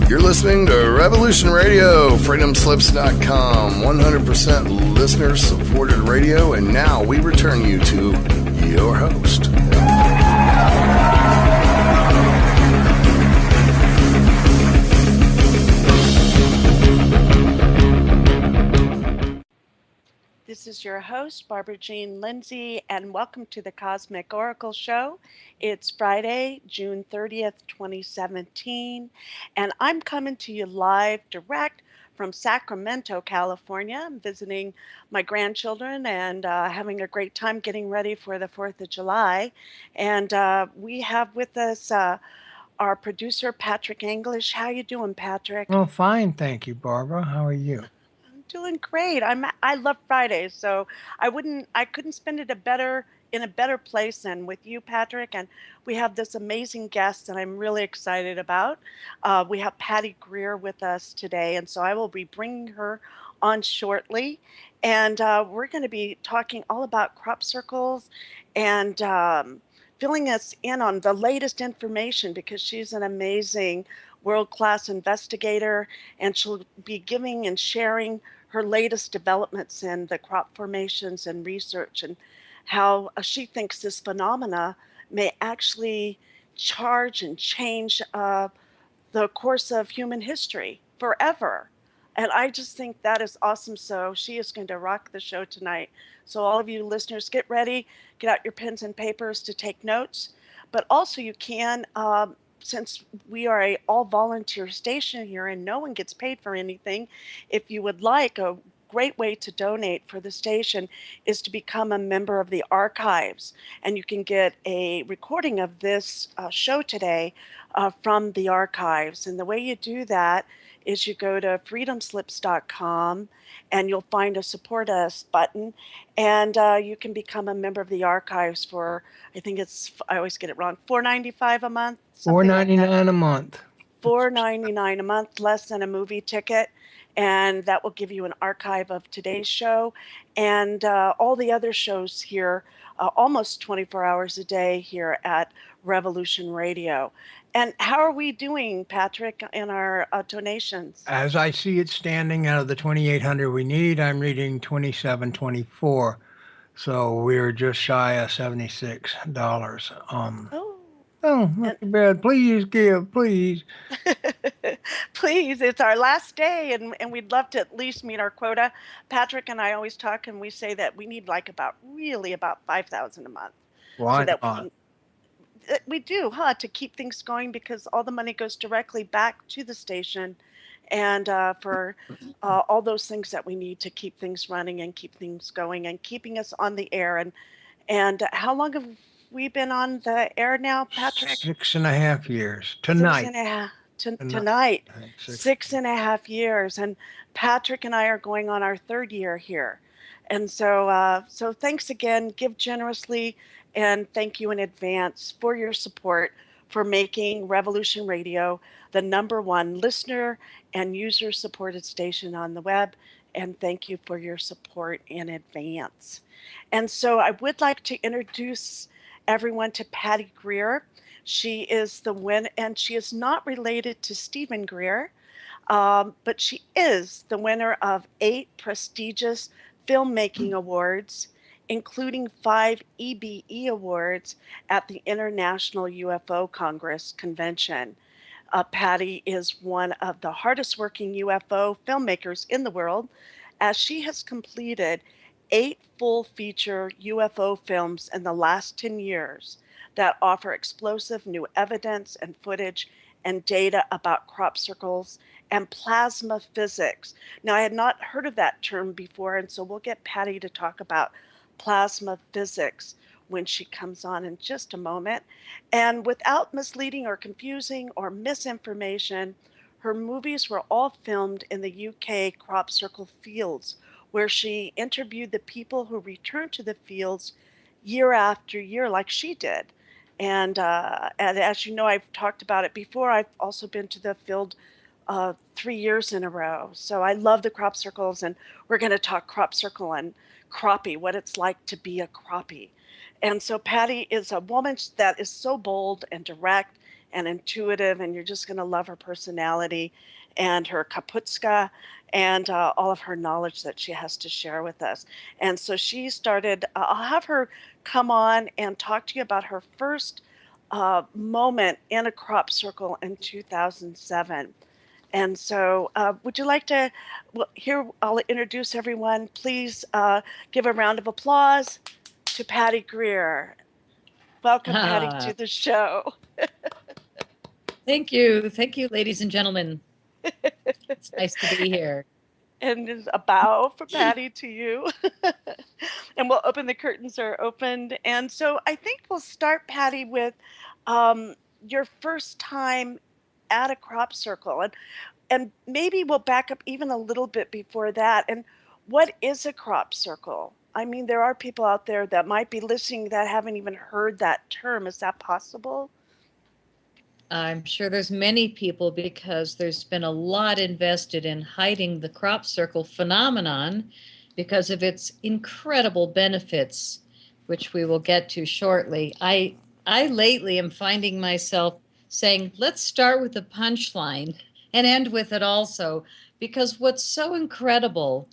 You're listening to Revolution Radio, freedomslips.com, 100% listener-supported radio, and now we return you to your host. This is your host, Barbara Jean Lindsey, and welcome to the Cosmic Oracle Show. It's Friday, June 30th, 2017, and I'm coming to you live direct from Sacramento, California. I'm visiting my grandchildren and having a great time getting ready for the 4th of July. And we have with us our producer, Patrick English. How you doing, Patrick? Oh, fine, thank you, Barbara. How are you? Doing great. I love Fridays, so I couldn't spend it in a better place than with you, Patrick. And we have this amazing guest that I'm really excited about. We have Patty Greer with us today, and so I will be bringing her on shortly. And we're going to be talking all about crop circles and filling us in on the latest information because she's an amazing world-class investigator, and she'll be giving and sharing her latest developments in the crop formations and research, and how she thinks this phenomena may actually charge and change the course of human history forever. And I just think that is awesome. So she is going to rock the show tonight. So all of you listeners, get ready, get out your pens and papers to take notes. But also you can, since we are a all volunteer station here and no one gets paid for anything, if you would like, a great way to donate for the station is to become a member of the archives. And you can get a recording of this show today from the archives. And the way you do that is you go to freedomslips.com and you'll find a support us button, and you can become a member of the archives for, I always get it wrong, $4.95 a month. $4.99 a month. $4.99 a month, less than a movie ticket. And that will give you an archive of today's show and all the other shows here, almost 24 hours a day here at Revolution Radio. And how are we doing, Patrick, in our donations? As I see it standing out of the 2,800 we need, I'm reading 2724. So we're just shy of $76. Oh, not too bad. Please give, please. Please, it's our last day, and we'd love to at least meet our quota. Patrick and I always talk, and we say that we need like about 5,000 a month. Why not? We do, to keep things going, because all the money goes directly back to the station, and for all those things that we need to keep things running and keep things going and keeping us on the air. And how long have we been on the air now, Patrick? 6.5 years. Tonight. Tonight. 6.5 years. And Patrick and I are going on our 3rd year here. And so thanks again. Give generously. And thank you in advance for your support for making Revolution Radio the #1 listener and user-supported station on the web. And thank you for your support in advance. And so I would like to introduce everyone to Patty Greer. She is the winner, and she is not related to Stephen Greer, but she is the winner of 8 prestigious filmmaking awards, including 5 EBE Awards at the International UFO Congress Convention. Patty is one of the hardest working UFO filmmakers in the world, as she has completed 8 full feature UFO films in the last 10 years that offer explosive new evidence and footage and data about crop circles and plasma physics. Now, I had not heard of that term before, and so we'll get Patty to talk about plasma physics when she comes on in just a moment. And without misleading or confusing or misinformation, her movies were all filmed in the UK crop circle fields, where she interviewed the people who returned to the fields year after year, like she did. And as you know, I've talked about it before. I've also been to the field 3 years in a row. So I love the crop circles, and we're going to talk crop circle and crappie, what it's like to be a crappie. And so Patty is a woman that is so bold and direct and intuitive, and you're just going to love her personality and her kaputska and all of her knowledge that she has to share with us. And so she started, I'll have her come on and talk to you about her first moment in a crop circle in 2007. And so, would you like to? Well, here, I'll introduce everyone. Please give a round of applause to Patty Greer. Welcome, Patty, to the show. Thank you. Thank you, ladies and gentlemen. It's nice to be here. And a bow for Patty to you. And we'll open, the curtains are opened. And so I think we'll start, Patty, with your first time at a crop circle. And maybe we'll back up even a little bit before that. And what is a crop circle? I mean, there are people out there that might be listening that haven't even heard that term. Is that possible? I'm sure there's many people, because there's been a lot invested in hiding the crop circle phenomenon because of its incredible benefits, which we will get to shortly. I lately am finding myself saying, let's start with the punchline and end with it also, because what's so incredible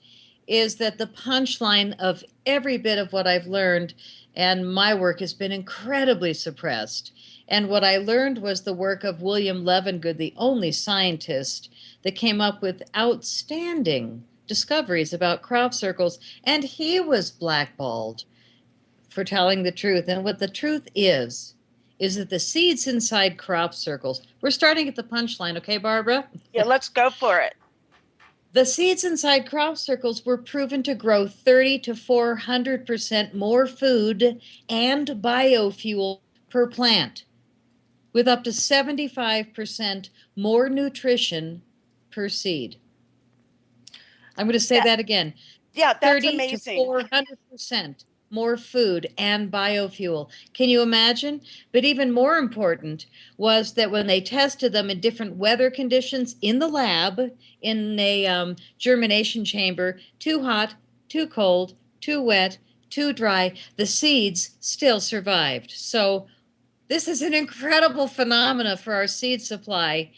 is that the punchline of every bit of what I've learned and my work has been incredibly suppressed. And what I learned was the work of William Levengood, the only scientist that came up with outstanding discoveries about crop circles, and he was blackballed for telling the truth. And what the truth is that the seeds inside crop circles, we're starting at the punchline, okay, Barbara? Yeah, let's go for it. The seeds inside crop circles were proven to grow 30 to 400% more food and biofuel per plant, with up to 75% more nutrition per seed. I'm going to say that again. Yeah, that's 30 amazing. to 400% more food and biofuel. Can you imagine? But even more important was that when they tested them in different weather conditions in the lab, in a germination chamber, too hot, too cold, too wet, too dry, the seeds still survived. So this is an incredible phenomena for our seed supply.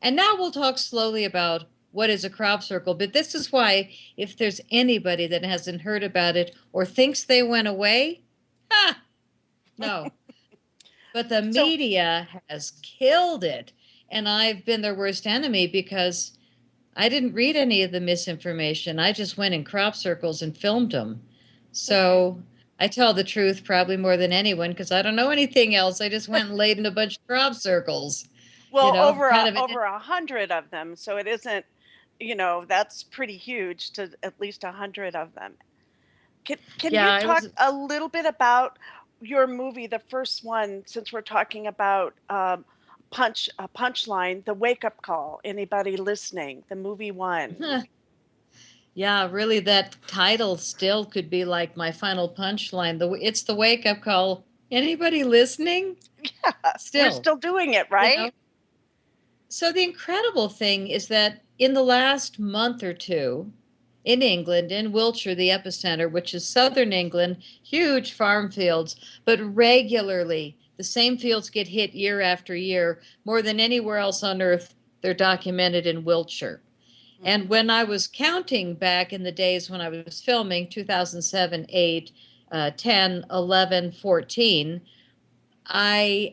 And now we'll talk slowly about what is a crop circle. But this is why, if there's anybody that hasn't heard about it or thinks they went away, no. But the media has killed it. And I've been their worst enemy because I didn't read any of the misinformation. I just went in crop circles and filmed them. So I tell the truth probably more than anyone because I don't know anything else. I just went and laid in a bunch of crop circles. Well, over 100 of them. So it isn't, that's pretty huge, to at least 100 of them. Can you talk a little bit about your movie, the first one, since we're talking about Punchline, The Wake Up Call? Anybody listening? The movie one. Yeah, really, that title still could be like my final punchline. It's The Wake Up Call. Anybody listening? Yeah, we're still doing it, right? So the incredible thing is that in the last month or two, in England, in Wiltshire, the epicenter, which is southern England, huge farm fields, but regularly the same fields get hit year after year. More than anywhere else on earth, they're documented in Wiltshire. And when I was counting back in the days when I was filming, 2007, 8, 10, 11, 14, I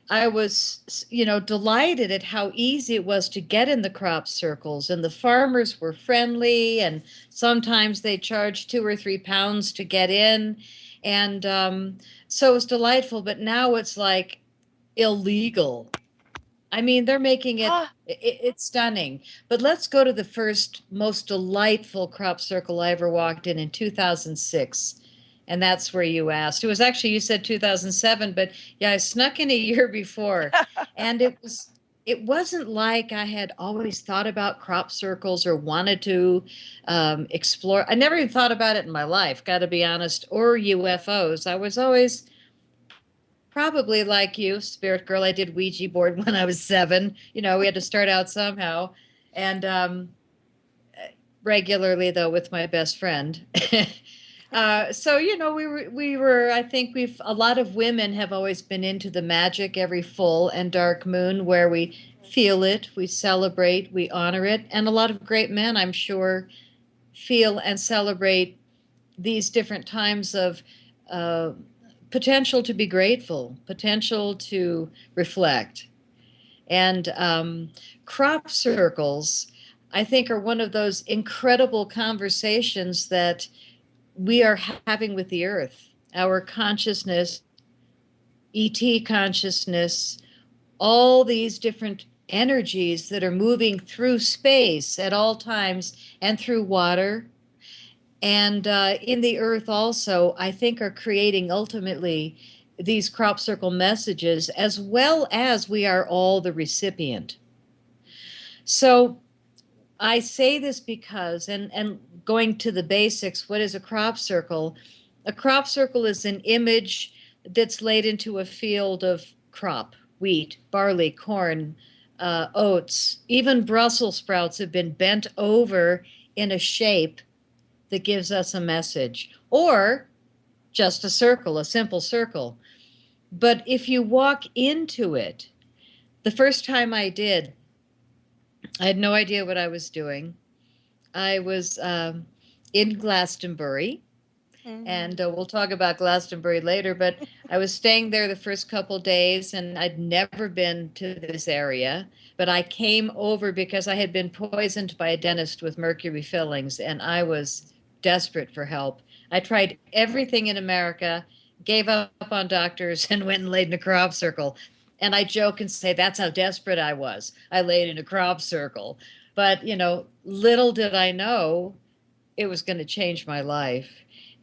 was, delighted at how easy it was to get in the crop circles, and the farmers were friendly, and sometimes they charged 2 or 3 pounds to get in, and so it was delightful. But now it's like illegal. I mean, they're making it's stunning. But let's go to the first most delightful crop circle I ever walked in 2006. And that's where you asked. It was actually, you said 2007, but yeah, I snuck in a year before. And it wasn't like I had always thought about crop circles or wanted to explore. I never even thought about it in my life, got to be honest, or UFOs. I was always probably like you, Spirit Girl. I did Ouija board when I was 7. We had to start out somehow. And regularly, though, with my best friend. So we were. I think a lot of women have always been into the magic every full and dark moon, where we feel it, we celebrate, we honor it, and a lot of great men, I'm sure, feel and celebrate these different times of uh, potential to be grateful, potential to reflect, and crop circles, I think, are one of those incredible conversations that we are having with the earth, our consciousness, ET consciousness, all these different energies that are moving through space at all times and through water and in the earth also, I think, are creating ultimately these crop circle messages, as well as we are all the recipient. So I say this because, and going to the basics, what is a crop circle? A crop circle is an image that's laid into a field of crop, wheat, barley, corn, oats. Even Brussels sprouts have been bent over in a shape that gives us a message, or just a circle, a simple circle. But if you walk into it, the first time I did, I had no idea what I was doing. I was in Glastonbury, and we'll talk about Glastonbury later, but I was staying there the first couple days, and I'd never been to this area, but I came over because I had been poisoned by a dentist with mercury fillings, and I was desperate for help. I tried everything in America, gave up on doctors, and went and laid in a crop circle. And I joke and say, that's how desperate I was. I laid in a crop circle. But, little did I know it was going to change my life.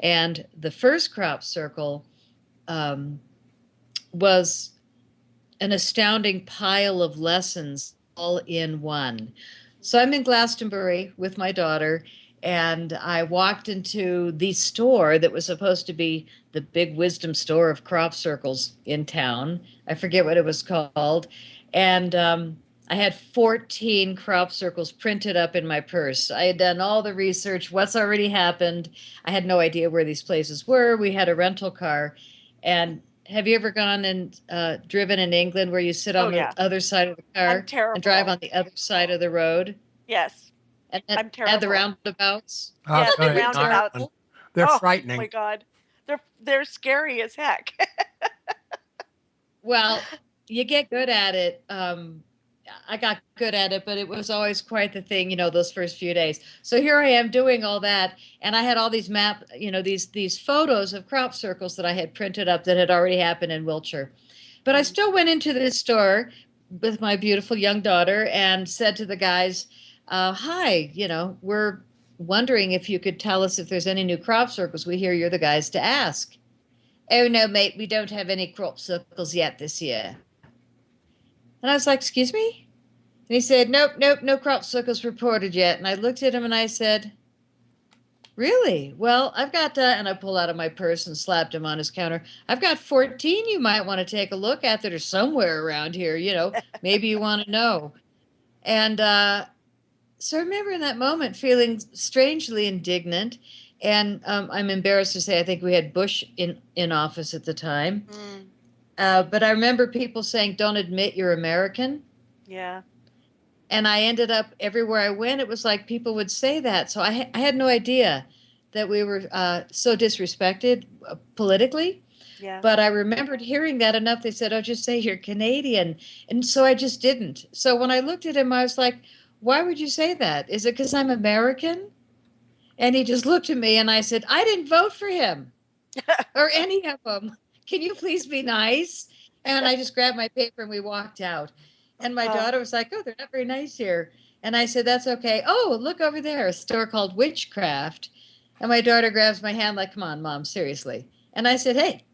And the first crop circle was an astounding pile of lessons all in one. So I'm in Glastonbury with my daughter, and I walked into the store that was supposed to be the big wisdom store of crop circles in town. I forget what it was called. And I had 14 crop circles printed up in my purse. I had done all the research, what's already happened. I had no idea where these places were. We had a rental car. And have you ever gone and driven in England where you sit on the other side of the car and drive on the other side of the road? Yes. I'm terrible. At the roundabouts? Yeah, the roundabouts. They're frightening. Oh my God. They're scary as heck. Well, you get good at it. I got good at it, but it was always quite the thing, those first few days. So here I am doing all that, and I had all these these photos of crop circles that I had printed up that had already happened in Wiltshire. But I still went into this store with my beautiful young daughter and said to the guys, hi, we're wondering if you could tell us if there's any new crop circles. We hear you're the guys to ask. Oh, no, mate, we don't have any crop circles yet this year. And I was like, excuse me? And he said, nope, no crop circles reported yet. And I looked at him and I said, really? Well, I've got, and I pulled out of my purse and slapped him on his counter. I've got 14 you might want to take a look at that are somewhere around here, maybe you want to know. And so I remember in that moment feeling strangely indignant. And I'm embarrassed to say, I think we had Bush in office at the time. But I remember people saying, don't admit you're American. Yeah. And I ended up, everywhere I went, it was like people would say that. So I had no idea that we were so disrespected politically. Yeah. But I remembered hearing that enough. They said, oh, just say you're Canadian. And so I just didn't. So when I looked at him, I was like, why would you say that? Is it because I'm American? And he just looked at me and I said, I didn't vote for him or any of them. Can you please be nice? And I just grabbed my paper and we walked out. And my daughter was like, oh, they're not very nice here. And I said, that's okay. Oh, look over there, a store called Witchcraft. And my daughter grabs my hand like, come on, Mom, seriously. And I said, hey,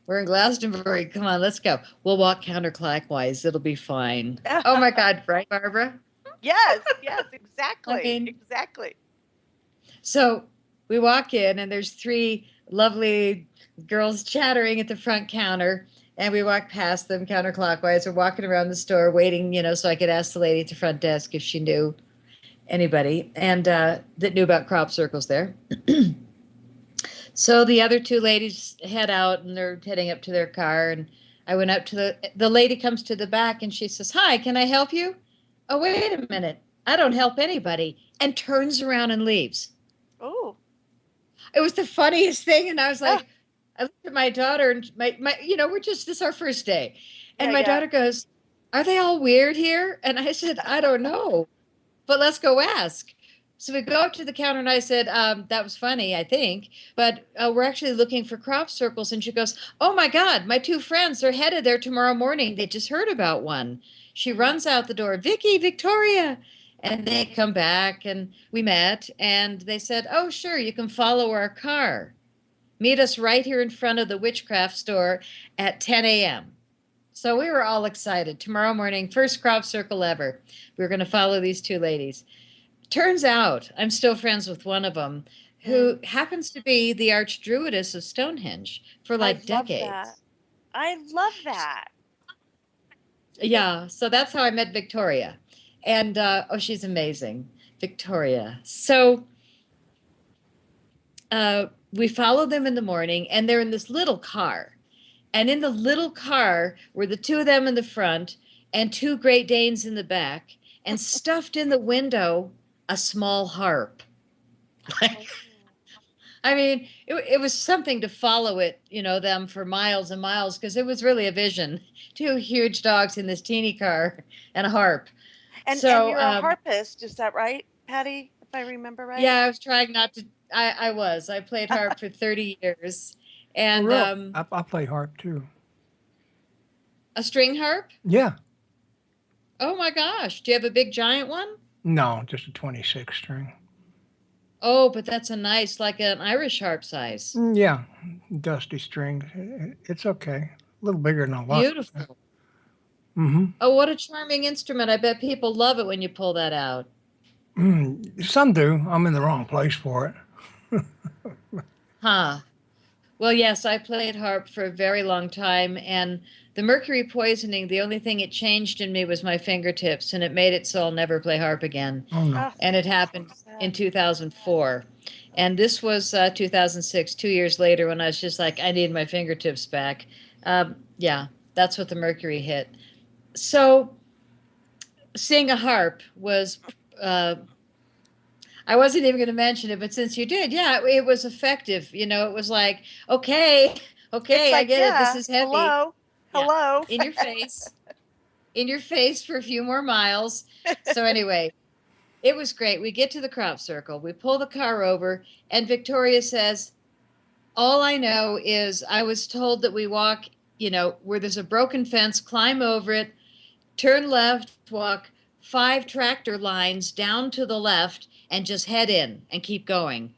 we're in Glastonbury. Come on, let's go. We'll walk counterclockwise. It'll be fine. Oh, my God. Right, Barbara? Yes, exactly. Exactly. So we walk in and there's 3 lovely girls chattering at the front counter, and we walk past them counterclockwise. We're walking around the store waiting, so I could ask the lady at the front desk if she knew anybody and that knew about crop circles there. So the other two ladies head out and they're heading up to their car. And I went up to the lady comes to the back and she says, "Hi, can I help you?" "Oh, wait a minute. I don't help anybody." And turns around and leaves. Oh. It was the funniest thing. And I was Ah, like, I looked at my daughter and this is our first day. And yeah, my yeah. daughter goes, "Are they all weird here?" And I said, "I don't know, but let's go ask." So we go up to the counter and I said, "That was funny, I think, but we're actually looking for crop circles." And she goes, "Oh my God, my two friends are headed there tomorrow morning. They just heard about one." She runs out the door, "Vicky, Victoria." And they come back and we met and they said, "Oh, sure, you can follow our car. Meet us right here in front of the witchcraft store at 10 a.m. So we were all excited. Tomorrow morning, first crop circle ever. We were going to follow these two ladies. Turns out I'm still friends with one of them who happens to be the archdruidess of Stonehenge for I like love that. decades. I love that. Yeah, so that's how I met Victoria. And she's amazing, Victoria. So we follow them in the morning, and they're in this little car. And in the little car were the two of them in the front and two Great Danes in the back, and stuffed in the window, a small harp. I mean, it was something to follow it, them for miles and miles, because it was really a vision. Two huge dogs in this teeny car and a harp. And So, you're a harpist, is that right, Patty? If I remember right. yeah, I was trying not to. I was. I played harp for 30 years. Oh, And really? I play harp too. a string harp? Yeah. Oh my gosh. Do you have a big giant one? No, just a 26 string. Oh, but that's a nice, like an Irish harp size. Yeah, dusty strings. It's okay. A little bigger than a lot. Beautiful. Oh, what a charming instrument. I bet people love it when you pull that out. Some do. I'm in the wrong place for it. Huh. Well, yes, I played harp for a very long time, and the mercury poisoning, the only thing it changed in me was my fingertips, and it made it so I'll never play harp again. Oh, no. Oh, And it happened in 2004. And this was 2006, 2 years later, when I was just like, I need my fingertips back. Yeah, that's what the mercury hit. So seeing a harp was, I wasn't even going to mention it, but since you did, yeah, it was effective. It was like, okay, it's I like, get it. This yeah, is heavy. hello, Yeah, hello. in your face for a few more miles. So anyway, it was great. We get to the crop circle. We pull the car over, and Victoria says, "All I know is I was told that we walk, where there's a broken fence, climb over it, turn left, walk 5 tractor lines down to the left, and just head in and keep going."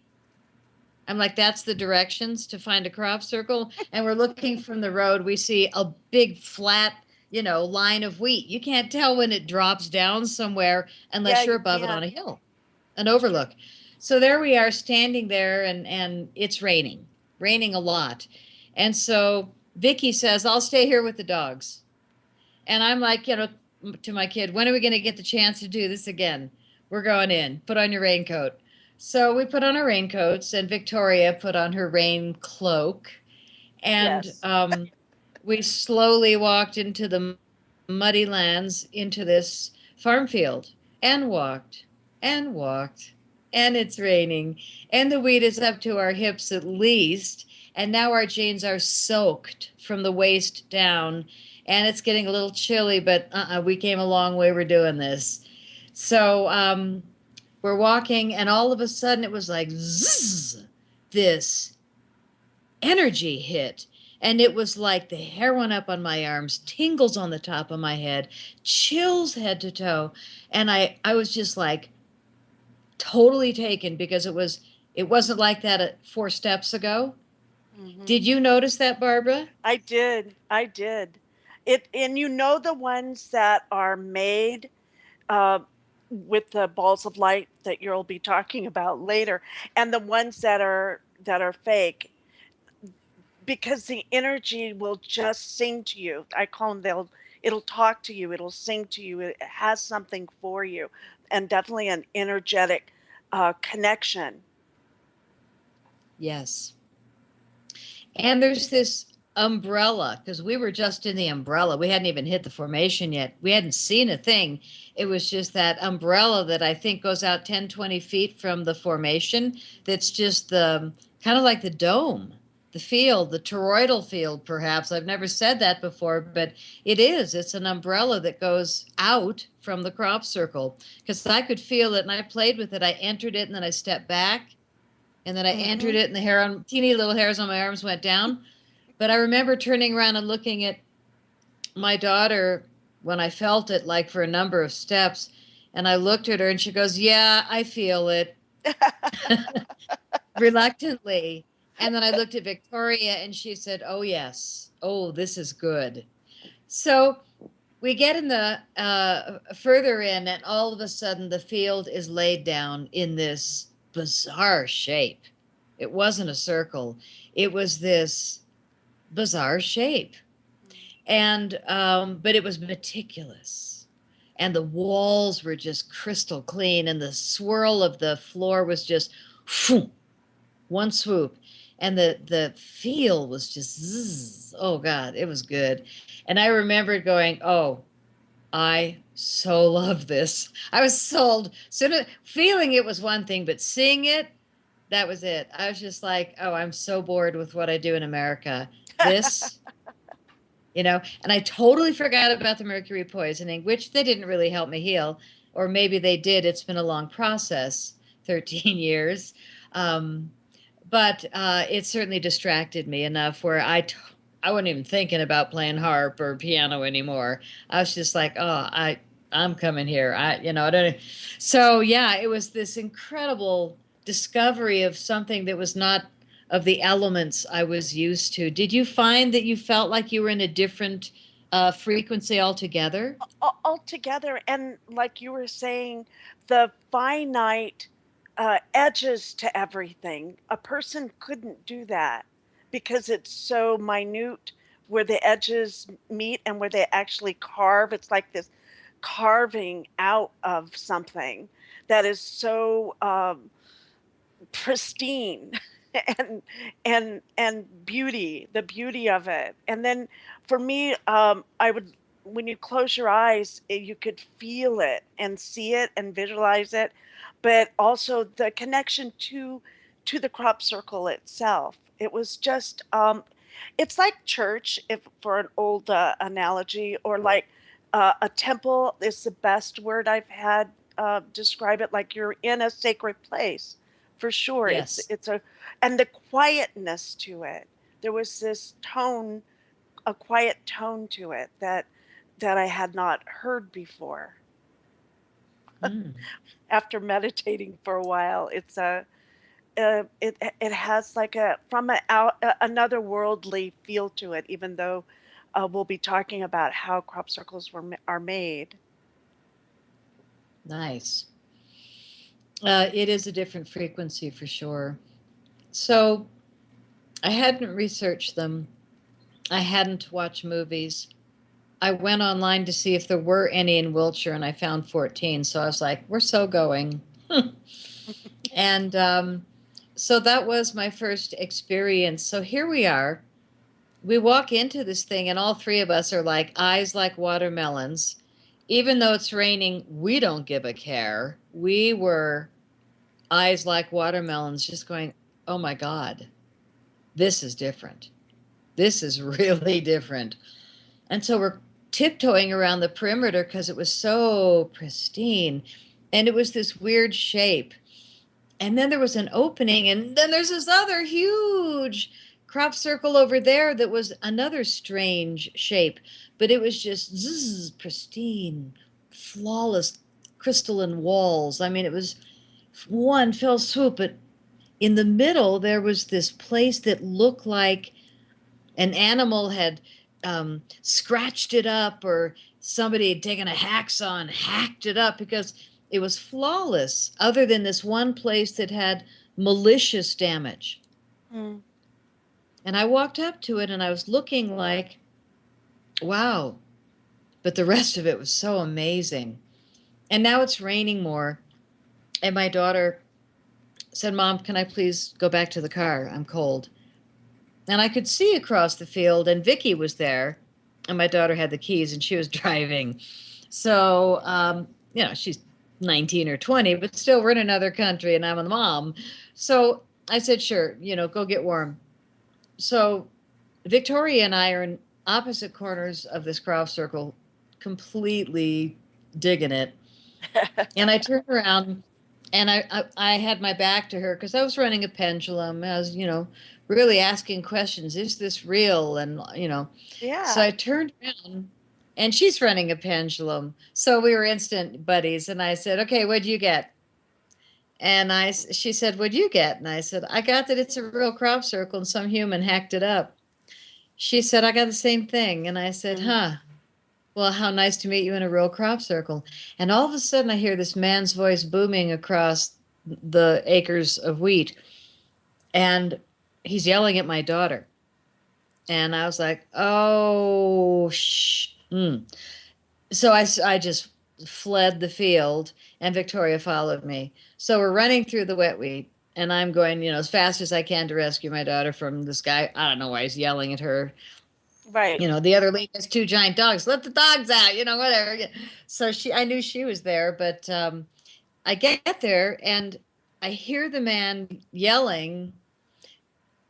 I'm like, that's the directions to find a crop circle. And we're looking from the road. We see a big flat, line of wheat. You can't tell when it drops down somewhere unless Yeah, you're you above it on can't. a hill, an overlook. So there we are standing there, and it's raining a lot. And so Vicky says, "I'll stay here with the dogs." And I'm like, to my kid, "When are we going to get the chance to do this again? We're going in. Put on your raincoat." So we put on our raincoats, and Victoria put on her rain cloak. And Yes. we slowly walked into the muddy lands, into this farm field, and walked and walked. And it's raining, and the wheat is up to our hips at least. And now our jeans are soaked from the waist down, and it's getting a little chilly, but we came a long way. We're doing this. So we're walking, and all of a sudden it was like zzz, this energy hit. And it was like the hair went up on my arms, tingles on the top of my head, chills head to toe. And I was just like totally taken, because it wasn't like that at 4 steps ago. Did you notice that, Barbara? I did. And the ones that are made with the balls of light that you'll be talking about later, and the ones that are fake, because the energy will just sing to you. I call them, it'll talk to you, it'll sing to you, it has something for you, and definitely an energetic connection. Yes. And there's this umbrella, because we were just in the umbrella. We hadn't even hit the formation yet. We hadn't seen a thing. It was just that umbrella that I think goes out 10, 20 feet from the formation. That's just the kind of like the dome, the field, the toroidal field, perhaps. I've never said that before, but it is. It's an umbrella that goes out from the crop circle, because I could feel it and I played with it. I entered it and then I stepped back. And then I entered it, and the hair on teeny little hairs on my arms went down. But I remember turning around and looking at my daughter when I felt it, like for a number of steps. And I looked at her, and she goes, "Yeah, I feel it," reluctantly. And then I looked at Victoria, and she said, "Oh, yes. Oh, this is good." So we get in the further in, and all of a sudden the field is laid down in this bizarre shape. It wasn't a circle. It was this bizarre shape. And but it was meticulous. And the walls were just crystal clean, and the swirl of the floor was just one swoop. And the feel was just zzz. Oh God, it was good. And I remembered going, "Oh, I so love this." I was sold. So feeling it was one thing, but seeing it, that was it. I was just like, "Oh, I'm so bored with what I do in America. This," and I totally forgot about the mercury poisoning, which they didn't really help me heal. Or maybe they did. It's been a long process, 13 years. But it certainly distracted me enough where I wasn't even thinking about playing harp or piano anymore. I was just like, "Oh, I'm coming here." I don't. So yeah, it was this incredible discovery of something that was not of the elements I was used to. Did you find that you felt like you were in a different frequency altogether? Altogether, and like you were saying, the finite edges to everything. A person couldn't do that because it's so minute where the edges meet and where they actually carve. It's like this carving out of something that is so pristine and beauty, the beauty of it. And then for me, I would, when you close your eyes, you could feel it and see it and visualize it, but also the connection to the crop circle itself. It was just it's like church, if for an old analogy, or like a temple is the best word I've had describe it. Like you're in a sacred place, for sure. Yes. It's a, and the quietness to it. There was this tone, a quiet tone to it that I had not heard before. Mm. After meditating for a while, it's a it has like a from another worldly feel to it, even though we'll be talking about how crop circles are made. Nice. It is a different frequency for sure. So I hadn't researched them. I hadn't watched movies. I went online to see if there were any in Wiltshire, and I found 14. So I was like, "We're so going." And so that was my first experience. So here we are. We walk into this thing, and all three of us are like eyes like watermelons. Even though it's raining, we don't give a care. We were eyes like watermelons, just going, "Oh my God, this is different. This is really different." And so we're tiptoeing around the perimeter because it was so pristine. And it was this weird shape. And then there was an opening, and then there's this other huge crop circle over there that was another strange shape. But it was just zzz, pristine, flawless crystalline walls. I mean, it was one fell swoop, but in the middle, there was this place that looked like an animal had scratched it up, or somebody had taken a hacksaw and hacked it up, because it was flawless, other than this one place that had malicious damage. Mm. And I walked up to it and I was looking like, wow, but the rest of it was so amazing. And now it's raining more. And my daughter said, "Mom, can I please go back to the car? I'm cold." and I could see across the field, and Vicky was there, and my daughter had the keys, and she was driving. So, she's 19 or 20, but still, we're in another country, and I'm a mom. So I said, sure, go get warm. So Victoria and I are in opposite corners of this crop circle, completely digging it. And I turned around, and I had my back to her because I was running a pendulum. I was, really asking questions. Is this real? And, Yeah. So I turned around, and she's running a pendulum. So we were instant buddies. And I said, okay, what'd you get? And she said, what'd you get? And I said, I got that it's a real crop circle and some human hacked it up. She said, I got the same thing. And I said, huh. Well, how nice to meet you in a real crop circle. And all of a sudden I hear this man's voice booming across the acres of wheat. And he's yelling at my daughter. And I was like, oh, So I just fled the field, and Victoria followed me. So we're running through the wet wheat, and I'm going, as fast as I can to rescue my daughter from this guy. I don't know why he's yelling at her. Right. The other lady has 2 giant dogs. Let the dogs out, whatever. So I knew she was there, but I get there and I hear the man yelling,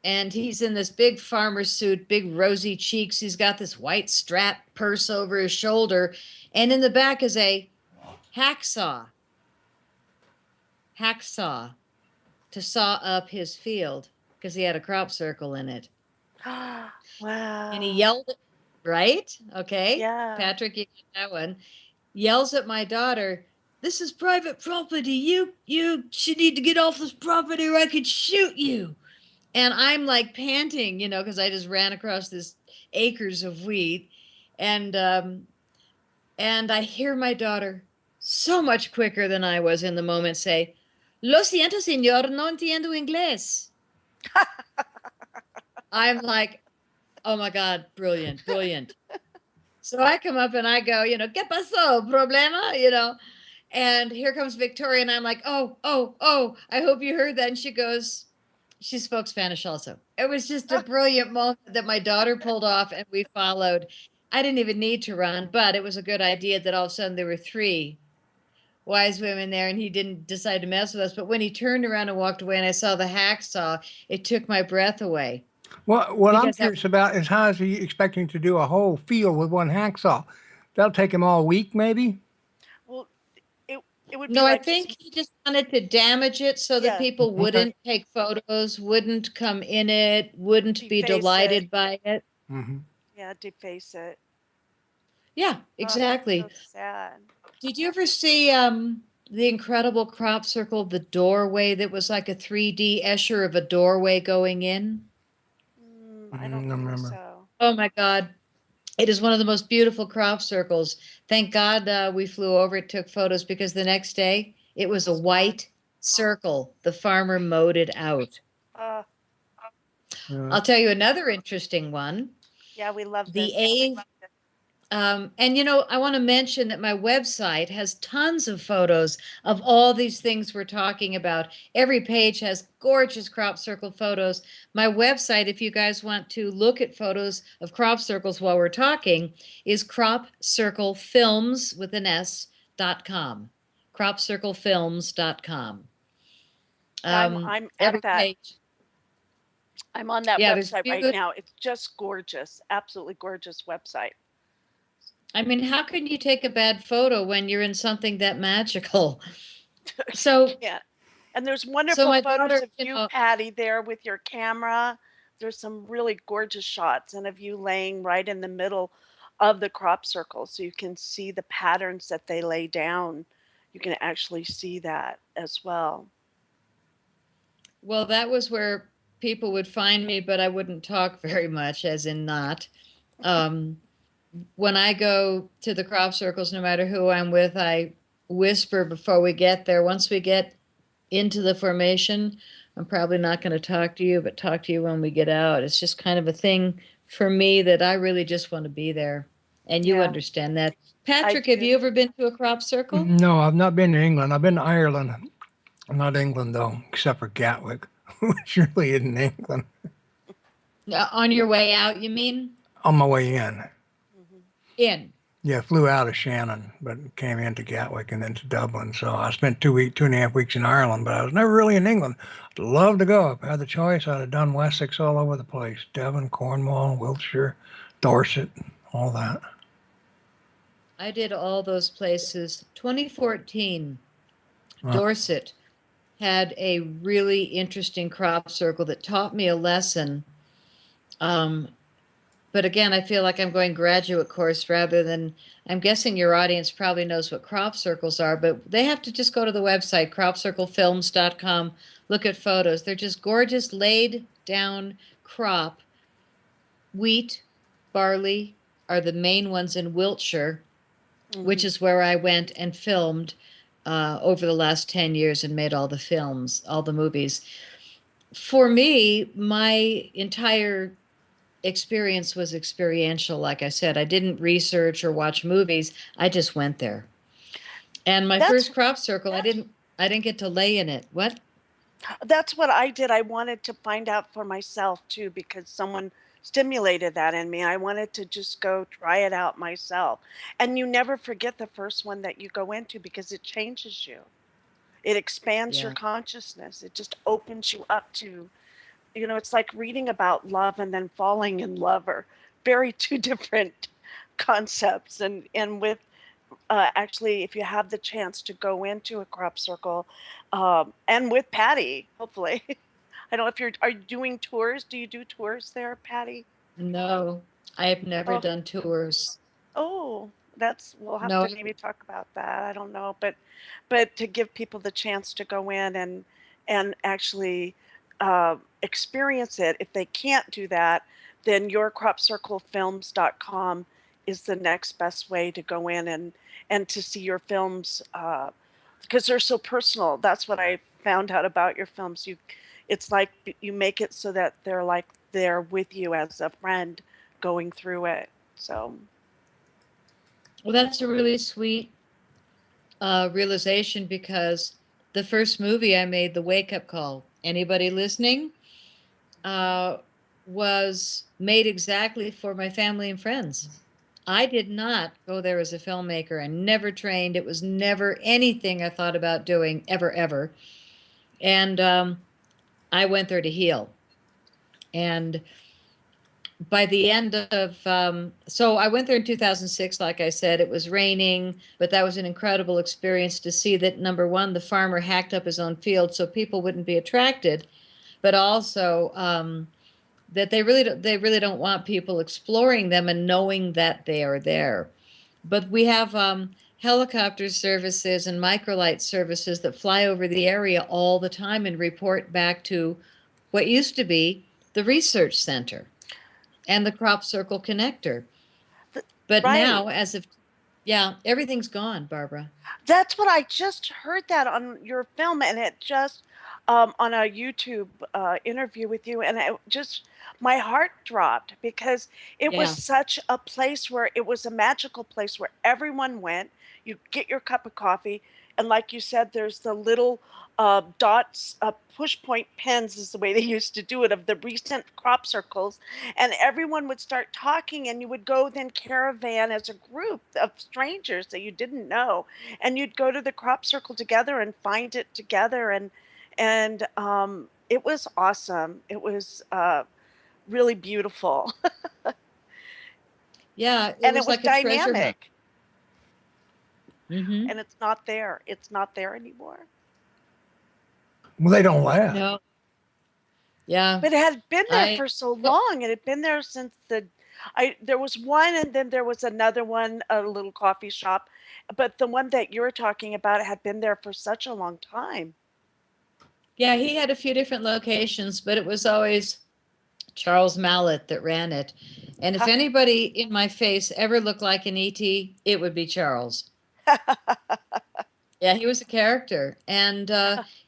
and he's in this big farmer suit, big rosy cheeks. He's got this white strap purse over his shoulder, and in the back is a hacksaw to saw up his field because he had a crop circle in it. Wow. And he yelled, right? Okay. Yeah. Patrick, you get that one. Yells at my daughter, this is private property. You should need to get off this property or I could shoot you. And I'm like panting, because I just ran across this acres of wheat. And I hear my daughter so much quicker than I was in the moment say, lo siento, señor, no entiendo inglés. I'm like, oh my God, brilliant. So I come up and I go, ¿qué pasó? ¿Problema? And here comes Victoria, and I'm like, oh, I hope you heard that. And she goes, she spoke Spanish also. It was just a brilliant moment that my daughter pulled off, and we followed. I didn't even need to run, but it was a good idea that all of a sudden there were 3 wise women there, and he didn't decide to mess with us. But when he turned around and walked away and I saw the hacksaw, it took my breath away. What I'm curious about is how is he expecting to do a whole field with one hacksaw? That'll take him all week, maybe? Well, it would be No, like I think he just wanted to damage it so that people wouldn't take photos, wouldn't come in it, wouldn't be delighted by it. Mm-hmm. Yeah, deface it. Yeah, exactly. Oh, so sad. Did you ever see the incredible crop circle, the doorway that was like a 3D Escher of a doorway going in? I don't remember. So. Oh my God. It is one of the most beautiful crop circles. Thank God we flew over it, took photos, because the next day it was a white circle. The farmer mowed it out. I'll tell you another interesting one. Yeah, we love the this. And I want to mention that my website has tons of photos of all these things we're talking about. Every page has gorgeous crop circle photos. My website, if you guys want to look at photos of crop circles while we're talking, is cropcirclefilms with an S.com. cropcirclefilms.com. I'm at that. Page. I'm on that website right now. It's just gorgeous, absolutely gorgeous website. I mean, how can you take a bad photo when you're in something that magical? So yeah, and there's wonderful photos of you, Patty, there with your camera. There's some really gorgeous shots, and of you laying right in the middle of the crop circle, so you can see the patterns that they lay down. You can actually see that as well. Well, that was where people would find me, but I wouldn't talk very much, as in not. When I go to the crop circles, no matter who I'm with, I whisper before we get there. Once we get into the formation, I'm probably not going to talk to you, but talk to you when we get out. It's just kind of a thing for me that I really just want to be there. And you understand that. Patrick, have you ever been to a crop circle? No, I've not been to England. I've been to Ireland. Not England, though, except for Gatwick, which really isn't England. On your way out, you mean? On my way in. Mm-hmm. In. Yeah, flew out of Shannon, but came into Gatwick and then to Dublin. So I spent 2.5 weeks in Ireland, but I was never really in England. I'd love to go. If I had the choice, I'd have done Wessex all over the place. Devon, Cornwall, Wiltshire, Dorset, all that. I did all those places. 2014, Dorset had a really interesting crop circle that taught me a lesson. But again, I feel like I'm going graduate course rather than, I'm guessing your audience probably knows what crop circles are, but they have to just go to the website, cropcirclefilms.com, look at photos. They're just gorgeous, laid down crop. Wheat, barley are the main ones in Wiltshire, which is where I went and filmed over the last 10 years and made all the films, all the movies. For me, my entire experience was experiential. Like I said, I didn't research or watch movies. I just went there. And my first crop circle, I didn't get to lay in it. What? That's what I did. I wanted to find out for myself too, because someone stimulated that in me. I wanted to just go try it out myself. And you never forget the first one that you go into because it changes you. It expands your consciousness. It just opens you up to, it's like reading about love and then falling in love are very two different concepts. And with actually, if you have the chance to go into a crop circle, and with Patty, hopefully. I don't know if are you doing tours? Do you do tours there, Patty? No, I have never done tours. Oh, we'll have to maybe talk about that. I don't know, but to give people the chance to go in and actually experience it. If they can't do that, then yourcropcirclefilms.com is the next best way to go in and to see your films, because they're so personal. That's what I found out about your films. It's like you make it so that they're with you as a friend going through it. So. Well, that's a really sweet realization, because the first movie I made, The Wake Up Call, anybody listening, was made exactly for my family and friends. I did not go there as a filmmaker. I never trained. It was never anything I thought about doing ever. And I went there to heal. And by the end of, so I went there in 2006, like I said. It was raining, but that was an incredible experience to see that, number one, the farmer hacked up his own field so people wouldn't be attracted, but also that they really don't want people exploring them and knowing that they are there. But we have helicopter services and microlight services that fly over the area all the time and report back to what used to be the research center and the crop circle connector. But now, everything's gone, Barbara. That's what I just heard that on your film, and it just on a YouTube interview with you, and it just, my heart dropped, because it was such a place where it was a magical place where everyone went. You get your cup of coffee, and like you said, there's the little dots, push point pens is the way they used to do it, of the recent crop circles, and everyone would start talking, and you would go then caravan as a group of strangers that you didn't know, and you'd go to the crop circle together and find it together, and it was awesome. It was really beautiful. Yeah, and it was like dynamic. Mm-hmm. And it's not there. It's not there anymore. Well, they don't laugh. No. Yeah. But it had been there for so long. It had been there since there was one, and then there was another one, a little coffee shop. But the one that you're talking about had been there for such a long time. Yeah, he had a few different locations, but it was always Charles Mallet that ran it. And if anybody in my face ever looked like an ET, it would be Charles. Yeah, he was a character, and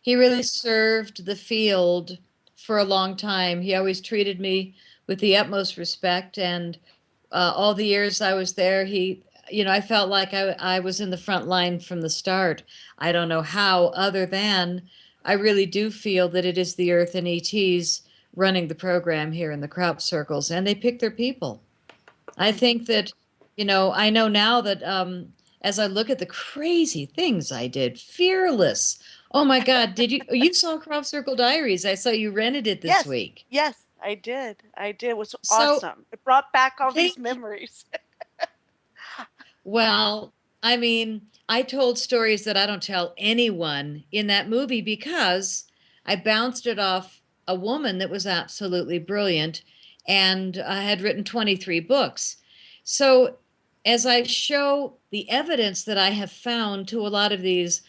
he really served the field for a long time. He always treated me with the utmost respect, and all the years I was there, I felt like I was in the front line from the start. I don't know how, other than I really do feel that it is the Earth and ETs running the program here in the crop circles, and they pick their people. I think that, I know now that as I look at the crazy things I did, fearless. Oh my God, you saw Crop Circle Diaries? I saw you rented it this Yes, week. yes, I did. It was So awesome. It brought back all these thank memories. Well, I mean, I told stories that I don't tell anyone in that movie because I bounced it off a woman that was absolutely brilliant and had written 23 books. So, as I show the evidence that I have found to a lot of these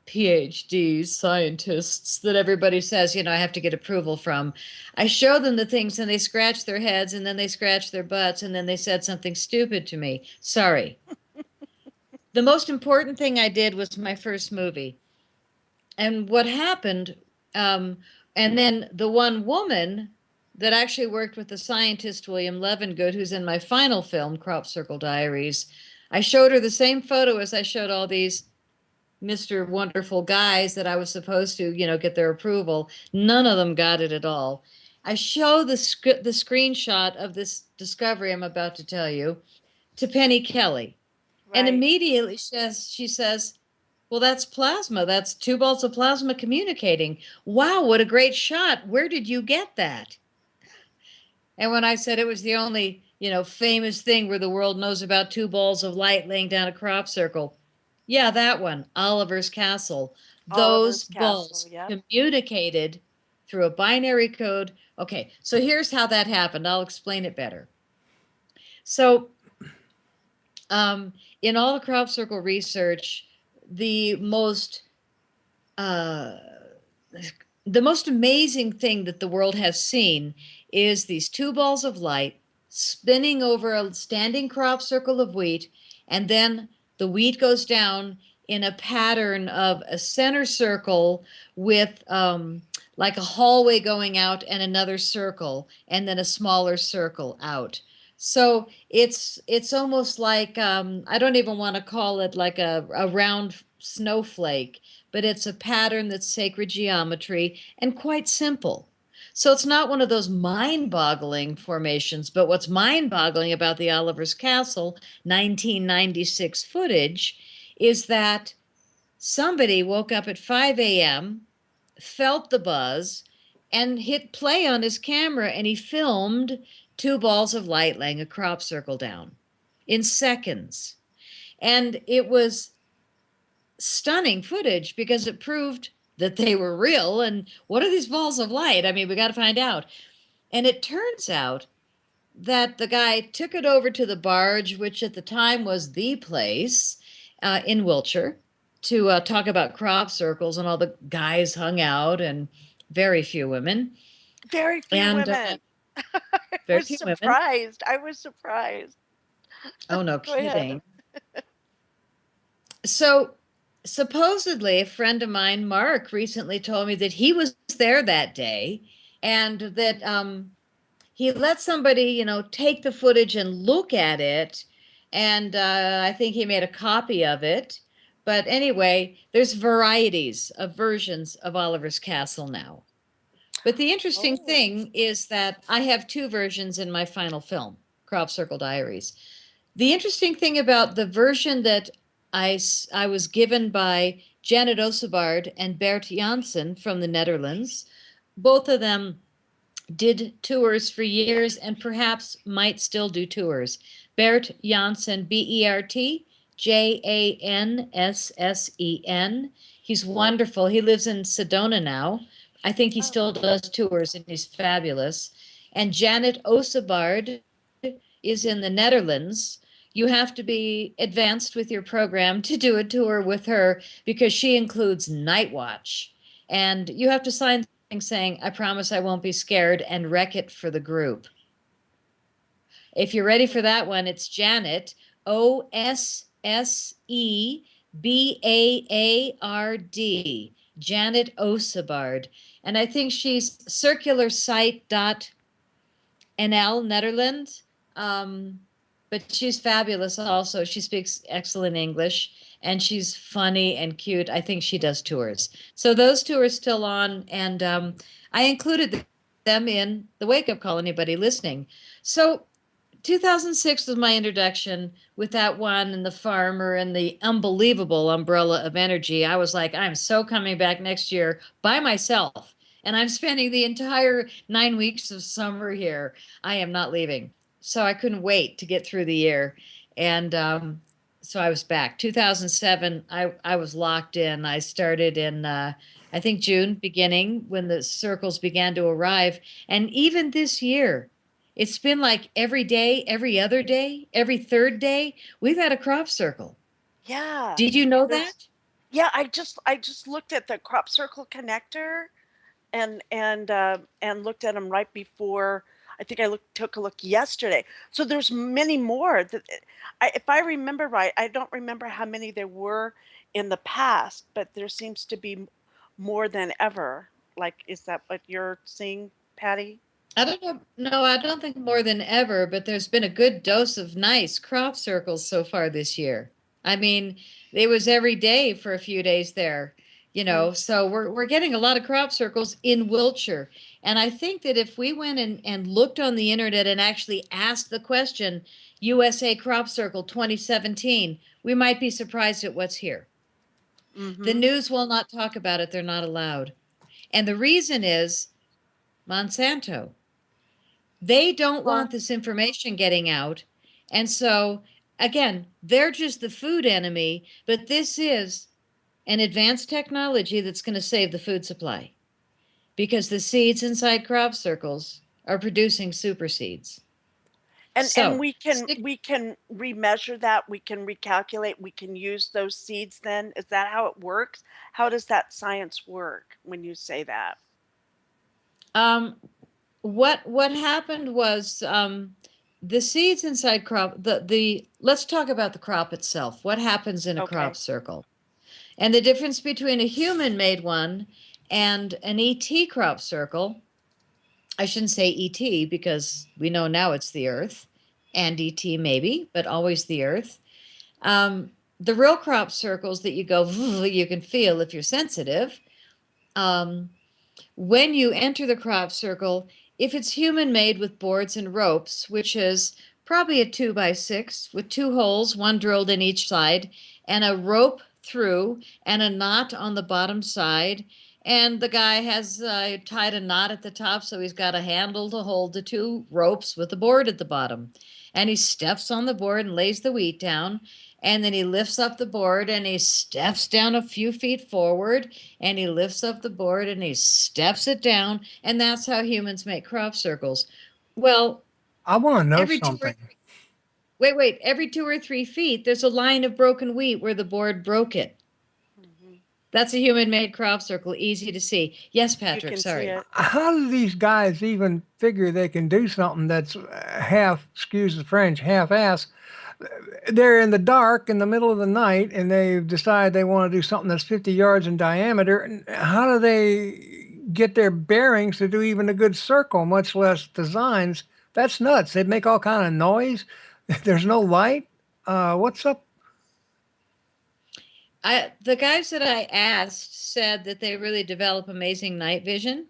PhDs, scientists that everybody says, I have to get approval from. I show them the things and they scratch their heads and then they scratch their butts and then they said something stupid to me. Sorry. The most important thing I did was my first movie. And what happened, and then the one woman that actually worked with the scientist, William Levengood, who's in my final film, Crop Circle Diaries, I showed her the same photo as I showed all these Mr. Wonderful guys that I was supposed to, get their approval. None of them got it at all. I show the screenshot of this discovery I'm about to tell you to Penny Kelly. And Right. immediately she says, well, that's plasma. That's 2 balls of plasma communicating. Wow, what a great shot. Where did you get that? And when I said it was the only, famous thing where the world knows about 2 balls of light laying down a crop circle. Yeah, that one, Oliver's Castle. Those Oliver's Castle. balls Yep. communicated through a binary code. Okay, so here's how that happened. I'll explain it better. So, in all the crop circle research, the most amazing thing that the world has seen is these 2 balls of light spinning over a standing crop circle of wheat, and then the wheat goes down in a pattern of a center circle with like a hallway going out and another circle, and then a smaller circle out. So it's almost like I don't even want to call it like a round snowflake, but it's a pattern that's sacred geometry and quite simple. So it's not one of those mind-boggling formations, but what's mind-boggling about the Oliver's Castle 1996 footage is that somebody woke up at 5 a.m., felt the buzz, and hit play on his camera, and he filmed 2 balls of light laying a crop circle down in seconds. And it was stunning footage because it proved that they were real. And what are these balls of light? I mean, we got to find out. And it turns out that the guy took it over to the barge, which at the time was the place in Wiltshire, to talk about crop circles, and all the guys hung out and very few women. Very few women. I Very was few surprised. women. I was surprised. Oh, no Go ahead. kidding. So supposedly a friend of mine, Mark, recently told me that he was there that day and that he let somebody, take the footage and look at it. And I think he made a copy of it. But anyway, there's varieties of versions of Oliver's Castle now. But the interesting thing is that I have 2 versions in my final film, Crop Circle Diaries. The interesting thing about the version that I was given by Janet Osebard and Bert Janssen from the Netherlands, both of them did tours for years and perhaps might still do tours. Bert Janssen, Bert Janssen. He's wonderful. He lives in Sedona now. I think he still does tours and he's fabulous. And Janet Osebard is in the Netherlands. You have to be advanced with your program to do a tour with her because she includes night watch. And you have to sign something saying, I promise I won't be scared, and wreck it for the group. If you're ready for that one, it's Janet, Ossebaard, Janet Osebard. And I think she's circularsite.nl, Netherlands. But she's fabulous also. She speaks excellent English. and she's funny and cute. I think she does tours. So those two are still on, and I included them in the wake up call. Anybody listening? So 2006 was my introduction with that one and the farmer and the unbelievable umbrella of energy. I was like, I'm so coming back next year by myself. And I'm spending the entire 9 weeks of summer here. I am not leaving. So I couldn't wait to get through the year. And so I was back. 2007, I was locked in. I started in, I think, June beginning when the circles began to arrive. And even this year, it's been like every day, every other day, every third day, we've had a crop circle. Yeah. Did you know that? Yeah, I just looked at the crop circle connector and looked at them right before. I think took a look yesterday. So there's many more. If I remember right, I don't remember how many there were in the past, but there seems to be more than ever. Like, is that what you're seeing, Patty? I don't know. No, I don't think more than ever, but there's been a good dose of nice crop circles so far this year. I mean, it was every day for a few days there, so we're getting a lot of crop circles in Wiltshire. And I think that if we went and looked on the internet and actually asked the question, USA Crop Circle 2017, we might be surprised at what's here. The news will not talk about it. They're not allowed. And the reason is Monsanto. They don't want this information getting out. And so, again, they're just the food enemy, but this is an advanced technology that's going to save the food supply because the seeds inside crop circles are producing super seeds. And we can remeasure that, we can recalculate, we can use those seeds then. Is that how it works? How does that science work when you say that? What happened was the seeds inside crop, let's talk about the crop itself. What happens in a crop circle? And the difference between a human-made one and an ET crop circle, I shouldn't say ET because we know now it's the Earth, and ET maybe, but always the Earth. The real crop circles that you can feel if you're sensitive, when you enter the crop circle, if it's human-made with boards and ropes, which is probably a 2x6 with 2 holes, one drilled in each side, and a rope through and a knot on the bottom side, and the guy has tied a knot at the top, so he's got a handle to hold the 2 ropes with the board at the bottom. And he steps on the board and lays the wheat down, and then he lifts up the board and he steps down a few feet forward, and he lifts up the board and he steps it down, and that's how humans make crop circles. Well, I want to know something. Wait, every 2 or 3 feet, there's a line of broken wheat where the board broke it. That's a human-made crop circle, easy to see. Yes, Patrick, sorry. How do these guys even figure they can do something that's excuse the French, half-ass? They're in the dark in the middle of the night, and they decide they want to do something that's 50 yards in diameter. How do they get their bearings to do even a good circle, much less designs? That's nuts. They make all kind of noise. There's no light. What's up? The guys that I asked said that they really develop amazing night vision.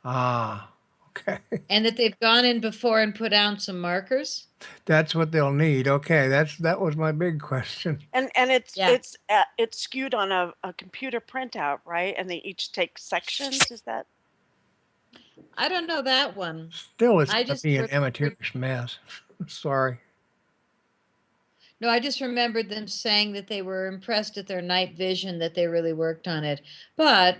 Okay. And that they've gone in before and put down some markers. That's what they'll need. Okay, that was my big question. And it's skewed on a computer printout, right? And they each take sections. Is that? I don't know that one. Still, it's going to be an amateurish mess. Sorry. No, I just remembered them saying that they were impressed at their night vision, that they really worked on it. But